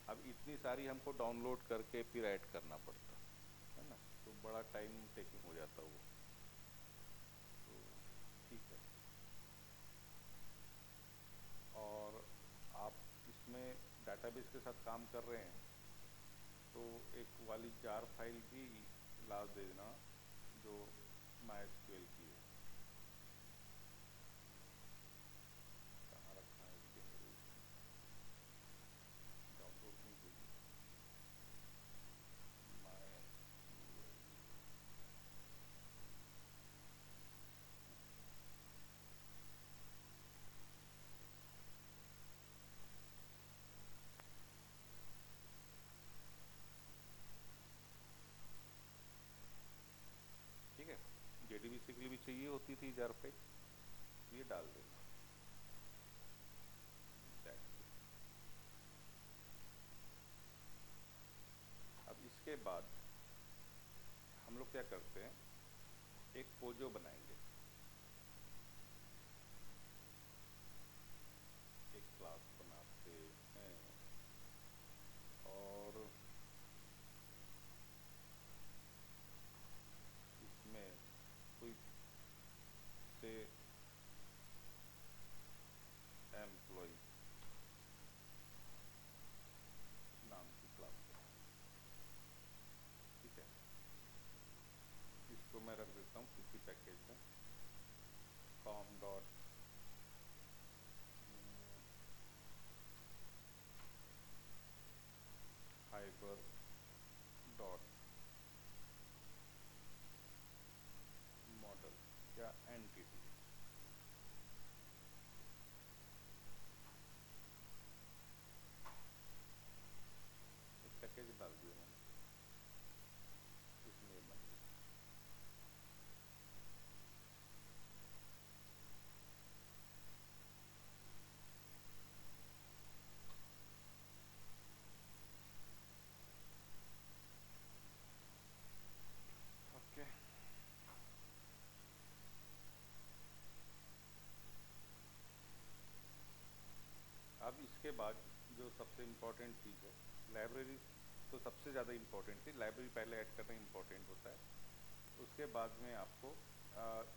अब इतनी सारी हमको डाउनलोड करके फिर ऐड करना पड़ता है ना, तो बड़ा टाइम टेकिंग हो जाता वो, तो ठीक है। और आप इसमें डाटाबेस के साथ काम कर रहे हैं, तो एक वाली जार फाइल भी ला देना जो MySQL की है। कहाँ रखा है इसके, मेरे डाउनलोड नहीं हुई MySQL, ठीक है। JDBC के लिए भी चाहिए होती थी जार फाइल, ये डाल देना, दैट्स इट। अब इसके बाद हम लोग क्या करते हैं, एक पोजो बनाएंगे, एक क्लास बनाते हैं, और इसमें कोई से एम्प्लॉय नाम की क्लास बनाएंगे, ठीक है। इसको मैं रख देता हूँ किसी पैकेज में, com dot Haber dot model या एंटिटी, एक पैकेज डाल दिया मैंने, इसमें बन गई। ओके, अब इसके बाद जो सबसे इम्पोर्टेंट चीज़ है, लाइब्रेरी तो सबसे ज़्यादा इम्पोर्टेंट थी, लाइब्रेरी पहले ऐड करना इम्पोर्टेंट होता है। उसके बाद में आपको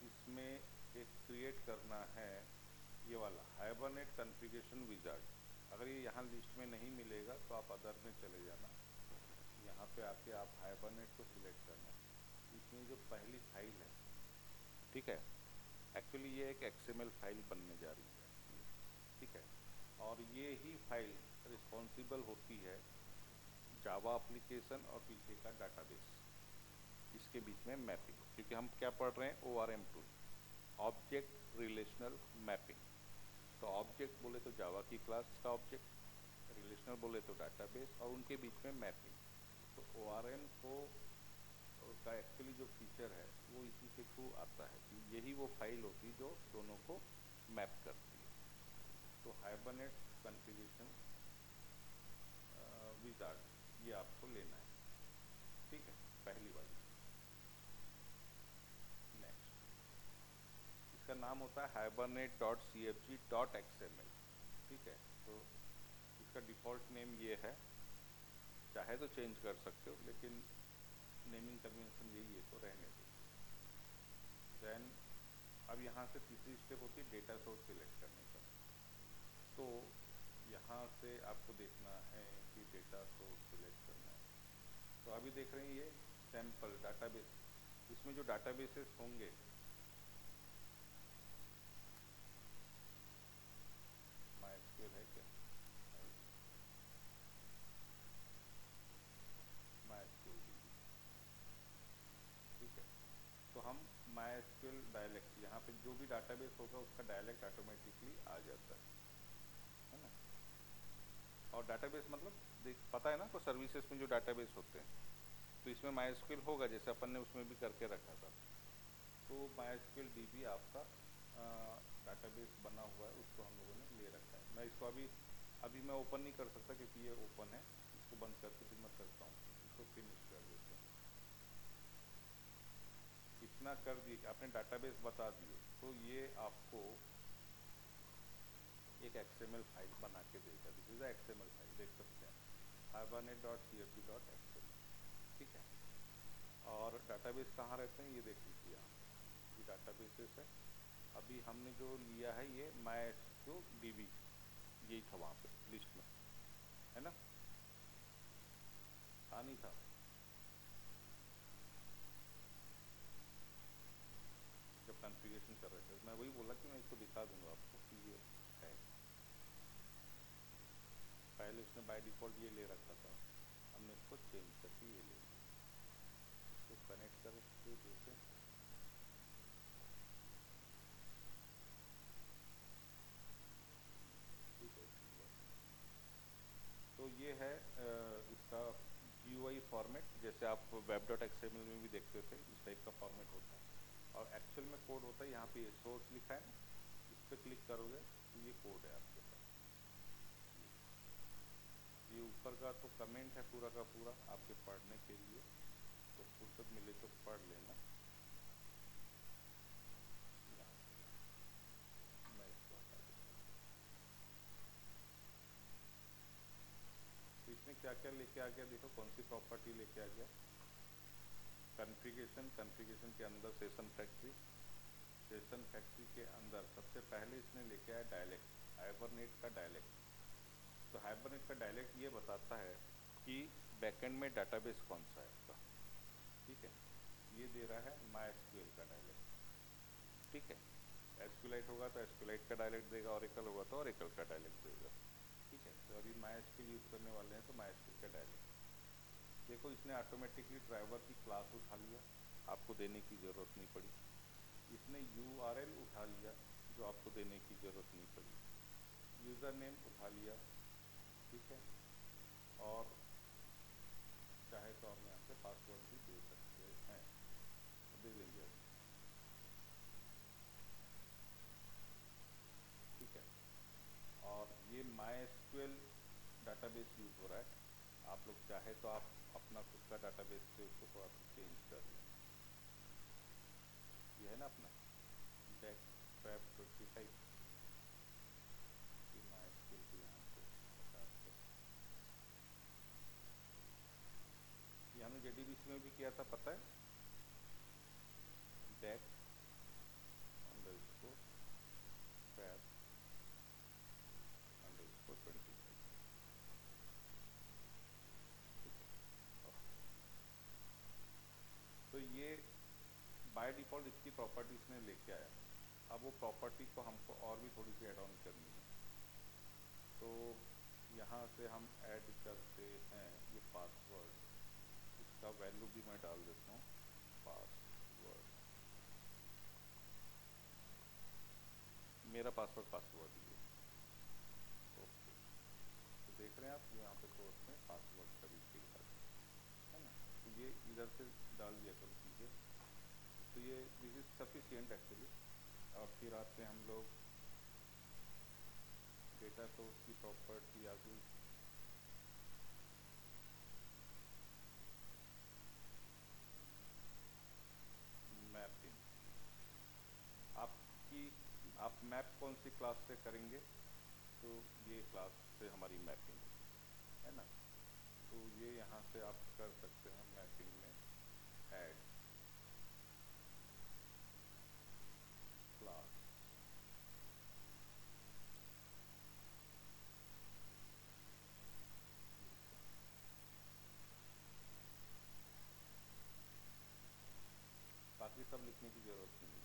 इसमें एक क्रिएट करना है ये वाला हाइबरनेट कॉन्फ़िगरेशन विज़ार्ड। अगर ये यहाँ लिस्ट में नहीं मिलेगा तो आप अदर में चले जाना, यहाँ पे आके आप हाइबरनेट को सिलेक्ट करना। इसमें जो पहली फाइल है, ठीक है, एक्चुअली ये एक XML फाइल बनने जा रही है, ठीक है। और ये ही फाइल रिस्पॉन्सिबल होती है जावा एप्लीकेशन और पीछे का डाटाबेस, इसके बीच में मैपिंग, क्योंकि हम क्या पढ़ रहे हैं, ORM tool, object relational mapping. तो ऑब्जेक्ट बोले तो जावा की क्लास का ऑब्जेक्ट, रिलेशनल बोले तो डाटाबेस, और उनके बीच में मैपिंग। तो ORM को का एक्चुअली जो फीचर है वो इसी के थ्रू आता है कि यही वो फाइल होती जो दोनों को मैप करती है। तो हाइबरनेट कॉन्फ़िगरेशन विजार्ड ये आपको लेना है, ठीक है, पहली वाली। नेक्स्ट, इसका नाम होता है hibernate.cfg.xml, ठीक है। तो इसका डिफ़ॉल्ट नेम ये है, चाहे तो चेंज कर सकते हो लेकिन नेमिंग कन्वेंशन यही है तो रहने दो। देन अब यहाँ से तीसरी स्टेप होती है डेटा सोर्स सिलेक्ट करने का। तो यहाँ से आपको देखना है कि डेटा सोर्स सिलेक्ट करना है। तो अभी देख रहे हैं ये सैम्पल डाटाबेस, इसमें जो डाटाबेसेस होंगे MySQL है क्या, MySQL DB, ठीक है। तो हम MySQL डायलेक्ट, यहाँ पे जो भी डाटाबेस होगा उसका डायलेक्ट ऑटोमेटिकली आ जाता है ना। और डाटाबेस मतलब पता है ना आपको, सर्विसेज में जो डाटाबेस होते हैं, तो इसमें MySQL होगा, जैसे अपन ने उसमें भी करके रखा था। तो MySQL DB आपका डाटाबेस बना हुआ है, उसको हम लोगों ने ले रखा है। मैं इसको अभी मैं ओपन नहीं कर सकता क्योंकि ये ओपन है, इसको बंद करके फिर मैं करता हूँ, इसको फिनिश कर देते हैं। इतना कर दिए, आपने डाटाबेस बता दिए, तो ये आपको एक XML फाइल बना के देगा। दिस इज XML फाइल, देख सकते हैं hibernate.cfg.xml, ठीक है। और डाटाबेस कहाँ रहते हैं ये देख लीजिए आप, ये डाटाबेसेस है। अभी हमने जो लिया है ये MySQL DB, यही था वहाँ पे लिस्ट में, है ना, था नहीं था? जब कॉन्फ़िगरेशन कर रहे थे मैं वही बोला कि मैं इसको दिखा दूंगा आपको कि ये है। पहले इसने बाय डिफ़ॉल्ट ये ले रखा था, हमने इसको चेंज करके ये ले लिया। इसको कनेक्ट करके देखें, ठीक है। तो ये है इसका GUI फॉर्मेट, जैसे आप web.xml में भी देखते थे इस टाइप का फॉर्मेट होता है। और एक्चुअल में कोड होता है, यहाँ पे ये सोर्स लिखा है ना, इस पर क्लिक करोगे तो ये कोड है आपके पास। ये ऊपर का तो कमेंट है पूरा का पूरा आपके पढ़ने के लिए, तो फुर्सत मिले तो पढ़ लेना। मैं इसको हटा देता हूँ। तो इसने क्या क्या लेके आ गया, देखो कौन सी प्रॉपर्टी लेके आ गया। कॉन्फ़िगरेशन के अंदर सेशन फैक्ट्री, सेशन फैक्ट्री के अंदर सबसे पहले इसने लेके आया डायलेक्ट, हाइबरनेट का डायलेक्ट। तो हाइबरनेट का डायलेक्ट ये बताता है कि बैकएंड में डाटाबेस कौन सा है आपका, ठीक है। ये दे रहा है MySQL का डायलेक्ट, ठीक है। SQLite होगा तो SQLite का डायलेक्ट देगा, Oracle होगा तो Oracle का डायलेक्ट देगा, ठीक है। तो अभी MySQL यूज़ करने वाले हैं तो MySQL का डायलेक्ट देखो, इसने ऑटोमेटिकली ड्राइवर की क्लास उठा लिया, आपको देने की ज़रूरत नहीं पड़ी। इसने URL उठा लिया जो आपको देने की ज़रूरत नहीं पड़ी। यूज़र नेम उठा लिया, ठीक है। और चाहे तो हम यहाँ से पासवर्ड भी दे सकते हैं, दे देंगे अभी, ठीक है। और ये MySQL डाटाबेस यूज़ हो रहा है, आप लोग चाहे तो आप अपना खुद का डाटाबेस से उसको थोड़ा सा चेंज कर लें। ये है ना अपना डेक फैब 25, MySQL को यहाँ से हटा के, ये हमने JDBC में भी किया था, पता है, डेक अंडरस्कोर फैब अंडरस्कोर 25, ठीक है। तो ये बाय डिफ़ॉल्ट इसकी प्रॉपर्टी इसने लेके आया। अब वो प्रॉपर्टी को हमको और भी थोड़ी सी ऐड ऑन करनी है, तो यहाँ से हम ऐड करते हैं ये पासवर्ड, इसका वैल्यू भी मैं डाल देता हूँ पासवर्ड, मेरा पासवर्ड ही है, ओके। तो देख देख रहे हैं आप यहाँ पे सोर्स में पासवर्ड का भी दिख रहा है ना, तो ये इधर से डाल दिया करो चीज़ें, तो ये दिस इज सफिशियंट एक्चुअली। और फिर आते हैं हम लोग डेटा सोर्स की प्रॉपर्टी आ गई, मैपिंग। आपकी आप मैप कौन सी क्लास से करेंगे, तो ये क्लास से हमारी मैपिंग है ना, तो ये यहाँ से आप कर सकते हैं मैपिंग में ऐड क्लास। बाकी सब लिखने की ज़रूरत नहीं है,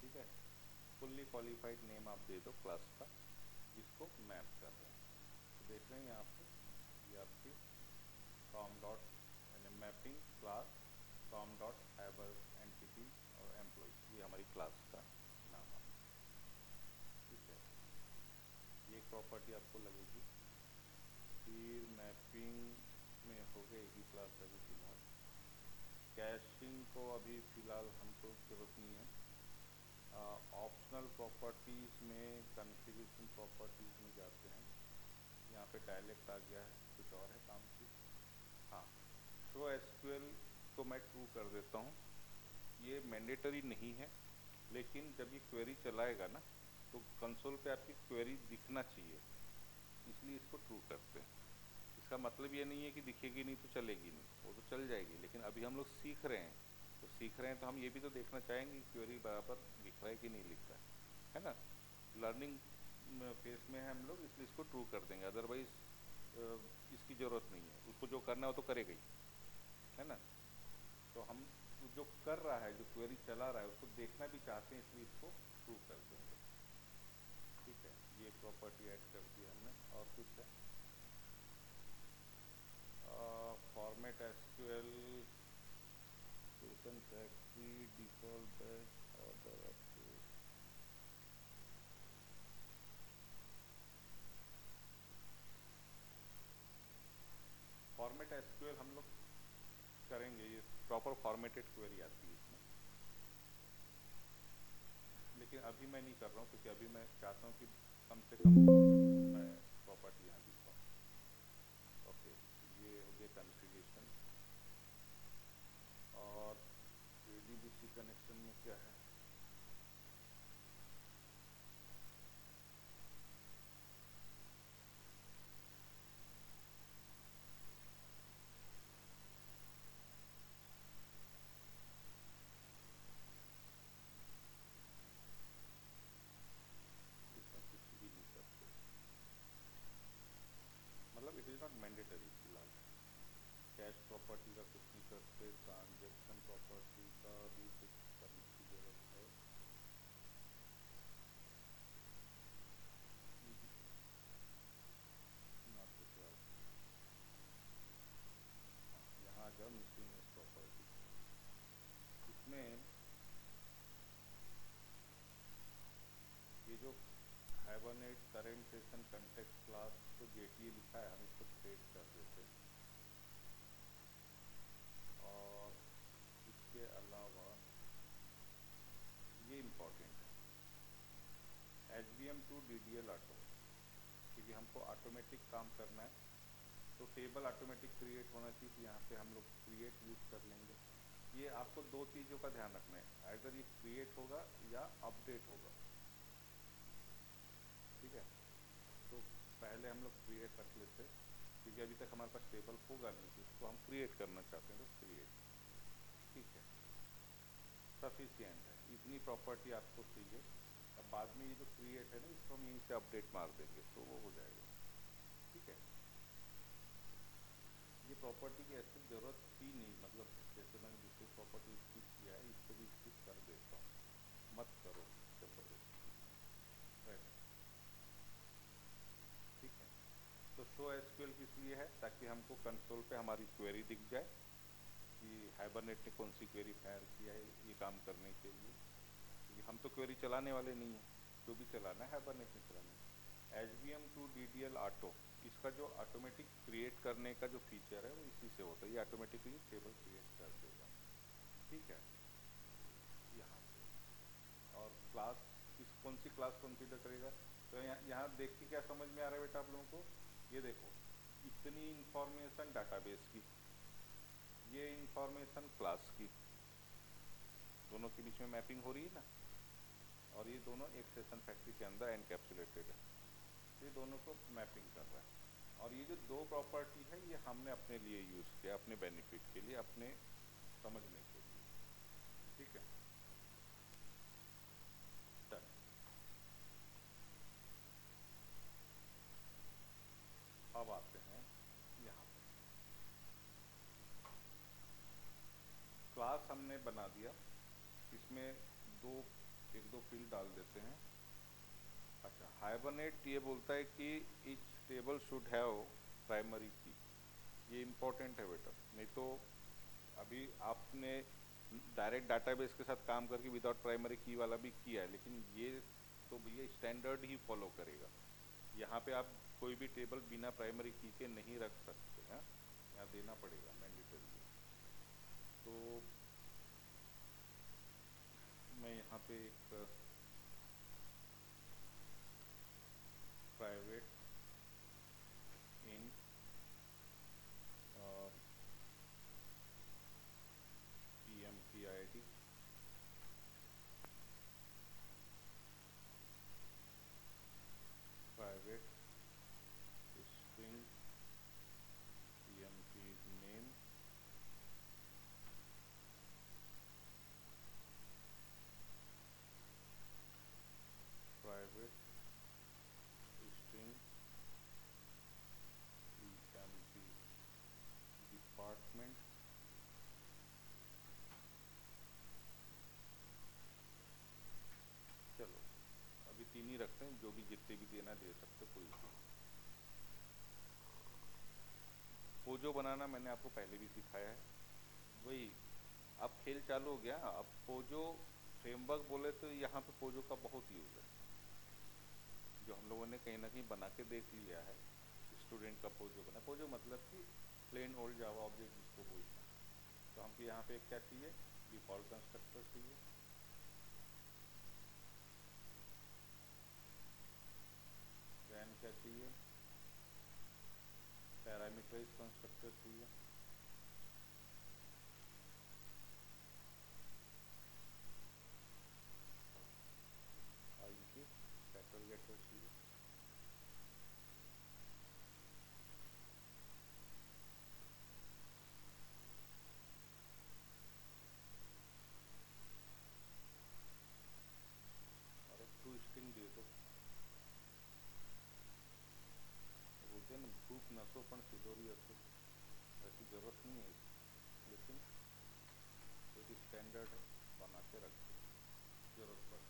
ठीक है। फुल्ली क्वालिफाइड नेम आप दे दो क्लास का जिसको मैप कर रहे हैं, तो देख रहे हैं यहाँ पे ये आपकी com dot mapping class com dot Haber entity और एम्प्लॉय, ये हमारी क्लास का नाम है, ठीक है। ये एक प्रॉपर्टी आपको लगेगी। फिर मैपिंग में हो गई ही क्लास अभी फिलहाल। कैशिंग को अभी फ़िलहाल हमको ज़रूरत नहीं है। ऑप्शनल प्रॉपर्टीज़ में कॉन्फ़िगरेशन प्रॉपर्टीज़ में जाते हैं, यहाँ पे डायलेक्ट आ गया है, कुछ और है काम की। हाँ, शो एसक्यूएल को मैं ट्रू कर देता हूँ, ये मैंडेटरी नहीं है, लेकिन जब ये क्वेरी चलाएगा ना तो कंसोल पे आपकी क्वेरी दिखना चाहिए, इसलिए इसको ट्रू करते हैं। इसका मतलब ये नहीं है कि दिखेगी नहीं तो चलेगी नहीं, वो तो चल जाएगी, लेकिन अभी हम लोग सीख रहे हैं, तो सीख रहे हैं तो हम ये भी तो देखना चाहेंगे कि क्वेरी बराबर लिख रहा है कि नहीं लिख रहा है ना। लर्निंग फेस में है हम लोग, इसलिए इसको ट्रू कर देंगे, अदरवाइज इसकी ज़रूरत नहीं है, उसको जो करना है वो तो करेगा ही, है ना। तो हम जो कर रहा है, जो क्वेरी चला रहा है, उसको देखना भी चाहते हैं, इसलिए इसको ट्रू कर देंगे, ठीक है। ये प्रॉपर्टी ऐड कर दी हमने। और कुछ है format SQL session factory default batch order update. Format SQL हम लोग करेंगे, ये प्रॉपर फॉर्मेटेड क्वेरी आती है इसमें, लेकिन अभी मैं नहीं कर रहा हूँ क्योंकअभी मैं चाहता हूँ कि कम से कम मैं प्रॉपर्टी यहाँ दिखाऊँ। ओके, ये हो गया कॉन्फ़िगरेशन। और एडीबीसी कनेक्शन में क्या है, इसमें कुछ भी नहीं करते, मतलब इट इज़ नॉट मैंडेटरी फिलहाल। कैश प्रॉपर्टी का कुछ नहीं करते, ट्रांजैक्शन प्रॉपर्टी का भी कुछ करने की ज़रूरत है। Not required. हाँ, यहाँ आ जाओ मिसलेनियस प्रॉपर्टी, इसमें ये जो hibernate current session context class को जेटीए लिखा है, हम इसको थ्रेड कर देते हैं। और इसके अलावा ये इम्पॉर्टेंट है, H B M to D D L auto, क्योंकि हमको ऑटोमेटिक काम करना है, तो टेबल ऑटोमेटिक क्रिएट होना चाहिए, तो यहाँ पे हम लोग क्रिएट यूज़ कर लेंगे। ये आपको दो चीज़ों का ध्यान रखना है, आइदर ये क्रिएट होगा या अपडेट होगा, ठीक है। तो पहले हम लोग क्रिएट रख लेते, क्योंकि अभी तक हमारे पास टेबल होगा नहीं, तो इसको हम क्रिएट करना चाहते हैं, तो क्रिएट, ठीक है, सफिशियंट है, इतनी प्रॉपर्टी आपको चाहिए। अब बाद में ये जो क्रिएट है ना, इसको हम यहीं से अपडेट मार देंगे तो वो हो जाएगा, ठीक है। ये प्रॉपर्टी की ऐसी ज़रूरत थी नहीं, मतलब जैसे मैंने दूसरी प्रॉपर्टी स्किप किया है, इसको भी स्किप कर देता हूँ, मत करो ज़बरदस्ती, राइट, ठीक है। तो शो एसक्यूएल किस लिए है, ताकि हमको कंसोल पे हमारी क्वेरी दिख जाए कि हाइबरनेट ने कौन सी क्वेरी फायर किया है ये काम करने के लिए, क्योंकि हम तो क्वेरी चलाने वाले नहीं हैं, जो भी चलाना है हाइबरनेट ने चलाना है। H B M to D D L auto, इसका जो ऑटोमेटिक क्रिएट करने का जो फीचर है वो इसी से होता है, ये ऑटोमेटिकली टेबल क्रिएट कर देगा, ठीक है, यहाँ से। और क्लास कौन सी क्लास कंसीडर करेगा, तो यहाँ देख के क्या समझ में आ रहा है बेटा आप लोगों को, ये देखो इतनी इंफॉर्मेशन डाटाबेस की, ये इंफॉर्मेशन क्लास की, दोनों के बीच में मैपिंग हो रही है ना, और ये दोनों एक सेशन फैक्ट्री के अंदर एनकैप्सुलेटेड है, ये दोनों को मैपिंग कर रहा है। और ये जो दो प्रॉपर्टी है ये हमने अपने लिए यूज़ किया, अपने बेनिफिट के लिए, अपने समझने के लिए, ठीक है, डन। अब आते हैं यहाँ पे, क्लास हमने बना दिया, इसमें एक दो फील्ड डाल देते हैं। अच्छा, हाइबरनेट ये बोलता है कि each table should have primary की, ये इम्पोर्टेंट है बेटा, नहीं तो अभी आपने डायरेक्ट डाटाबेस के साथ काम करके विदाउट प्राइमरी की वाला भी किया है, लेकिन ये तो भैया स्टैंडर्ड ही फॉलो करेगा, यहाँ पे आप कोई भी टेबल बिना प्राइमरी की के नहीं रख सकते हैं, यहाँ देना पड़ेगा मैंडेटरी। तो मैं यहाँ पे एक प्राइवेट इन PMPID private string PMP name private string PMP department चलो अभी 3 ही रखते हैं, जो भी जितने भी देना दे सकते, कोई भी। पोजो बनाना मैंने आपको पहले भी सिखाया है, वही अब खेल चालू हो गया। अब पोजो फ्रेमवर्क बोले तो यहाँ पे पोजो का बहुत यूज़ है, जो हम लोगों ने कहीं ना कहीं बना के देख लिया है। स्टूडेंट का पोजो बना, पोजो मतलब कि प्लेन ओल्ड जावा ऑब्जेक्ट जिसको बोलते हैं। तो हमको यहाँ पे क्या चाहिए, डिफॉल्ट कंस्ट्रक्टर चाहिए, देन क्या चाहिए, पैरामीटराइज कंस्ट्रक्टर चाहिए, और इनकी सेटर गेटर चाहिए। और एक टू स्ट्रिंग दे दो, बोलते हैं ना भूख नसो पण सिलोरी असो, ऐसी ज़रूरत नहीं है इसकी, लेकिन एक स्टैंडर्ड बना के रख दो, जरूरत पड़े।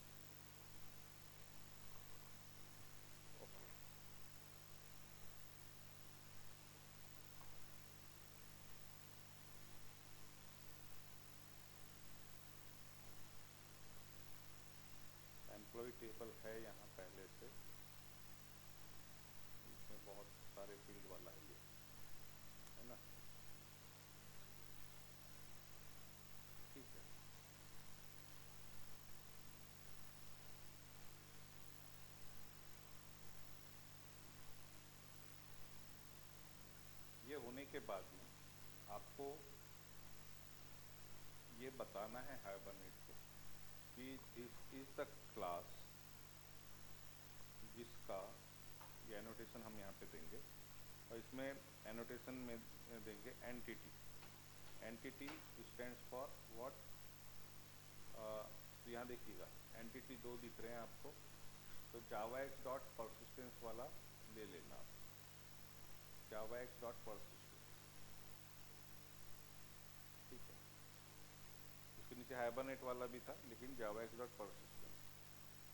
ओके, एम्प्लॉय टेबल है यहाँ पहले से, इसमें बहुत सारे फील्ड वाला है ये, है ना, ठीक है। ये होने के बाद में आपको ये बताना है हाइबरनेट को कि दिस इज द क्लास जिसका, ये एनोटेशन हम यहाँ पे देंगे, और इसमें एनोटेशन में देंगे entity, entity stands for what, तो यहाँ देखिएगा एंटिटी दो दिख रहे हैं आपको, तो जावा एक्स डॉट परसिस्टेंस वाला ले लेना आप, जावा एक्स डॉट परसिस्टेंस, ठीक है। उसके नीचे हाइबरनेट वाला भी था, लेकिन जावा एक्स डॉट परसिस्टेंस।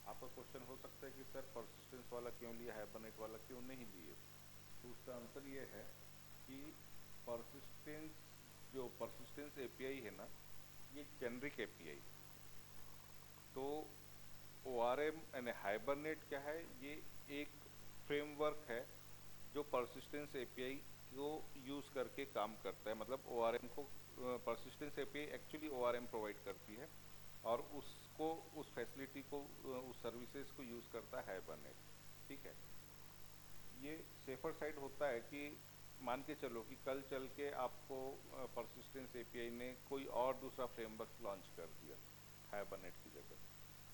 आपका क्वेश्चन हो सकता है कि सर परसिस्टेंस वाला क्यों लिया, हाइबरनेट वाला क्यों नहीं लिए, तो उसका आंसर ये है कि परसिस्टेंस, जो परसिस्टेंस एपीआई है ना, ये जेनरिक एपीआई, तो ORM यानी हाइबरनेट क्या है, ये एक फ्रेमवर्क है जो परसिस्टेंस एपीआई को यूज़ करके काम करता है, मतलब ओआरएम को, persistence API actually ORM provide करती है और उसको, उस फैसिलिटी को, उस सर्विसेज को यूज़ करता है हाइबरनेट। ठीक है, ये सेफर साइड होता है कि मान के चलो कि कल चल के आपको परसिस्टेंस एपीआई ने कोई और दूसरा फ्रेमवर्क लॉन्च कर दिया हाइबरनेट की जगह,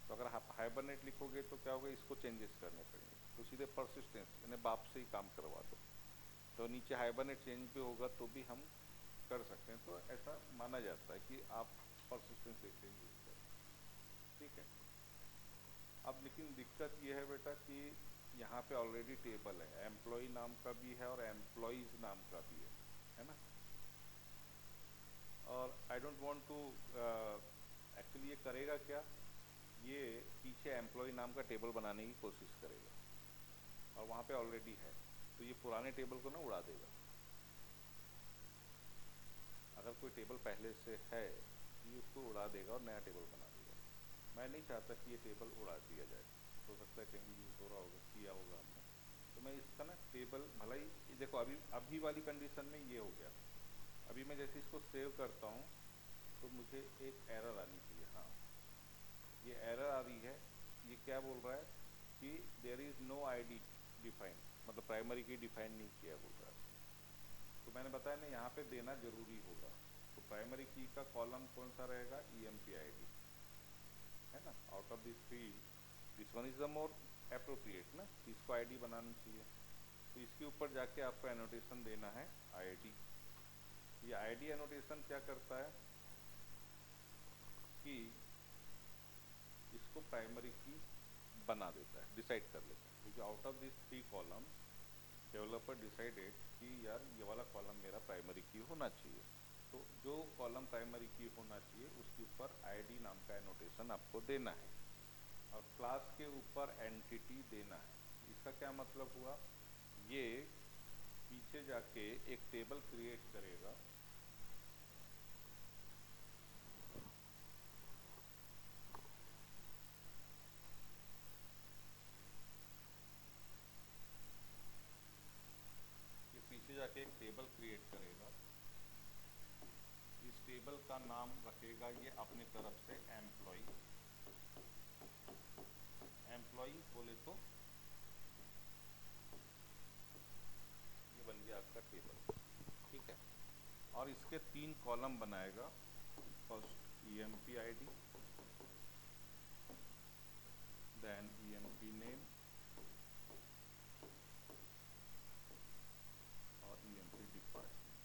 तो अगर आप हाइबरनेट लिखोगे तो क्या होगा, इसको चेंजेस करने पड़ेंगे, तो सीधे परसिस्टेंस यानी बाप से ही काम करवा दो, तो नीचे हाइबरनेट चेंज भी होगा तो भी हम कर सकते हैं। तो ऐसा माना जाता है कि आप परसिस्टेंस एपीआई यूज करें। ठीक है, अब लेकिन दिक्कत ये है बेटा कि यहाँ पे ऑलरेडी टेबल है, एम्प्लॉय नाम का भी है और एम्प्लॉयज़ नाम का भी है ना। और I don't want to, actually ये करेगा क्या, ये पीछे एम्प्लॉय नाम का टेबल बनाने की कोशिश करेगा और वहाँ पे ऑलरेडी है, तो ये पुराने टेबल को ना उड़ा देगा। अगर कोई टेबल पहले से है ये उसको उड़ा देगा और नया टेबल बना देगा। मैं नहीं चाहता कि ये टेबल उड़ा दिया जाए, हो सकता है कहीं यूज़ हो रहा होगा, किया होगा हमने, तो मैं इसका ना टेबल, भला ही देखो अभी वाली कंडीशन में ये हो गया, अभी मैं जैसे इसको सेव करता हूँ तो मुझे एक एरर आनी चाहिए। हाँ, ये एरर आ रही है, ये क्या बोल रहा है कि there is no ID define, मतलब प्राइमरी की डिफाइन नहीं किया बोल रहा है। तो मैंने बताया ना यहाँ पे देना जरूरी होगा, तो प्राइमरी की का कॉलम कौन सा रहेगा, EMP ID, है ना। Out of this field this one is the more appropriate ना, इसको आईडी बनाना चाहिए, तो इसके ऊपर जाके आपको एनोटेशन देना है आईडी। ये आईडी एनोटेशन क्या करता है कि इसको प्राइमरी की बना देता है, डिसाइड कर लेता है, क्योंकि out of this 3 columns developer decided कि यार ये वाला कॉलम मेरा प्राइमरी की होना चाहिए, तो जो कॉलम प्राइमरी की होना चाहिए उसके ऊपर आईडी नाम का एनोटेशन आपको देना है और क्लास के ऊपर एंटिटी देना है। इसका क्या मतलब हुआ, ये पीछे जाके एक टेबल क्रिएट करेगा, ये पीछे जाके एक टेबल क्रिएट करेगा, इस टेबल का नाम रखेगा ये अपनी तरफ से एम्प्लॉय, एम्प्लॉय बोले तो ये बन गया आपका टेबल। ठीक है, और इसके 3 कॉलम बनाएगा, first EMP ID, then EMP name और EMP डिपार्टमेंट।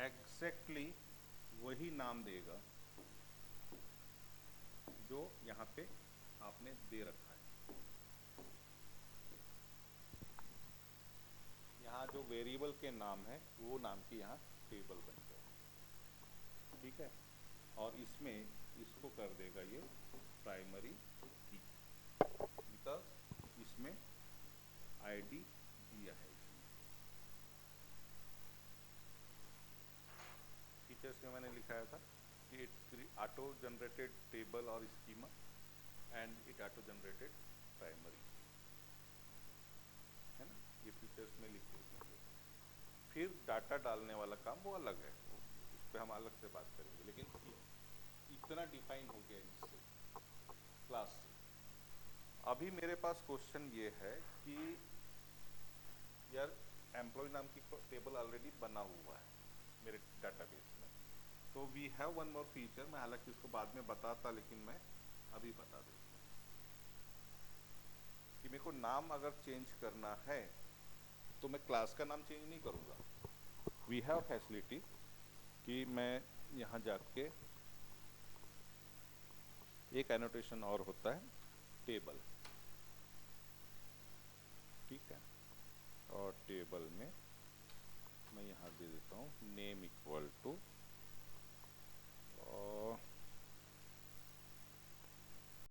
एग्जैक्टली वही नाम देगा जो यहाँ पे आपने दे रखा है। यहाँ जो वेरिएबल के नाम है वो नाम की यहाँ टेबल बन जाए। ठीक है, और इसमें इसको कर देगा ये प्राइमरी की, बिकॉज इसमें आईडी दिया है। इसमें फीचर्स में मैंने लिखाया था कि इट ऑटो जनरेटेड टेबल और schema and it auto generated primary, है ना, ये फीचर्स में लिख देंगे। फिर डाटा डालने वाला काम वो अलग है, उस पर हम अलग से बात करेंगे, लेकिन इतना डिफाइन हो गया इससे, क्लास से। अभी मेरे पास क्वेश्चन ये है कि यार एम्प्लॉय नाम की टेबल ऑलरेडी बना हुआ है मेरे डाटाबेस में, तो we have one more feature, मैं हालांकि इसको बाद में बताता लेकिन मैं अभी बता देता हूँ कि मेरे को नाम अगर चेंज करना है तो मैं क्लास का नाम चेंज नहीं करूँगा। वी हैव फैसिलिटी कि मैं यहाँ जाके एक एनोटेशन और होता है टेबल, ठीक है, और टेबल में मैं यहाँ दे देता हूँ नेम इक्वल टू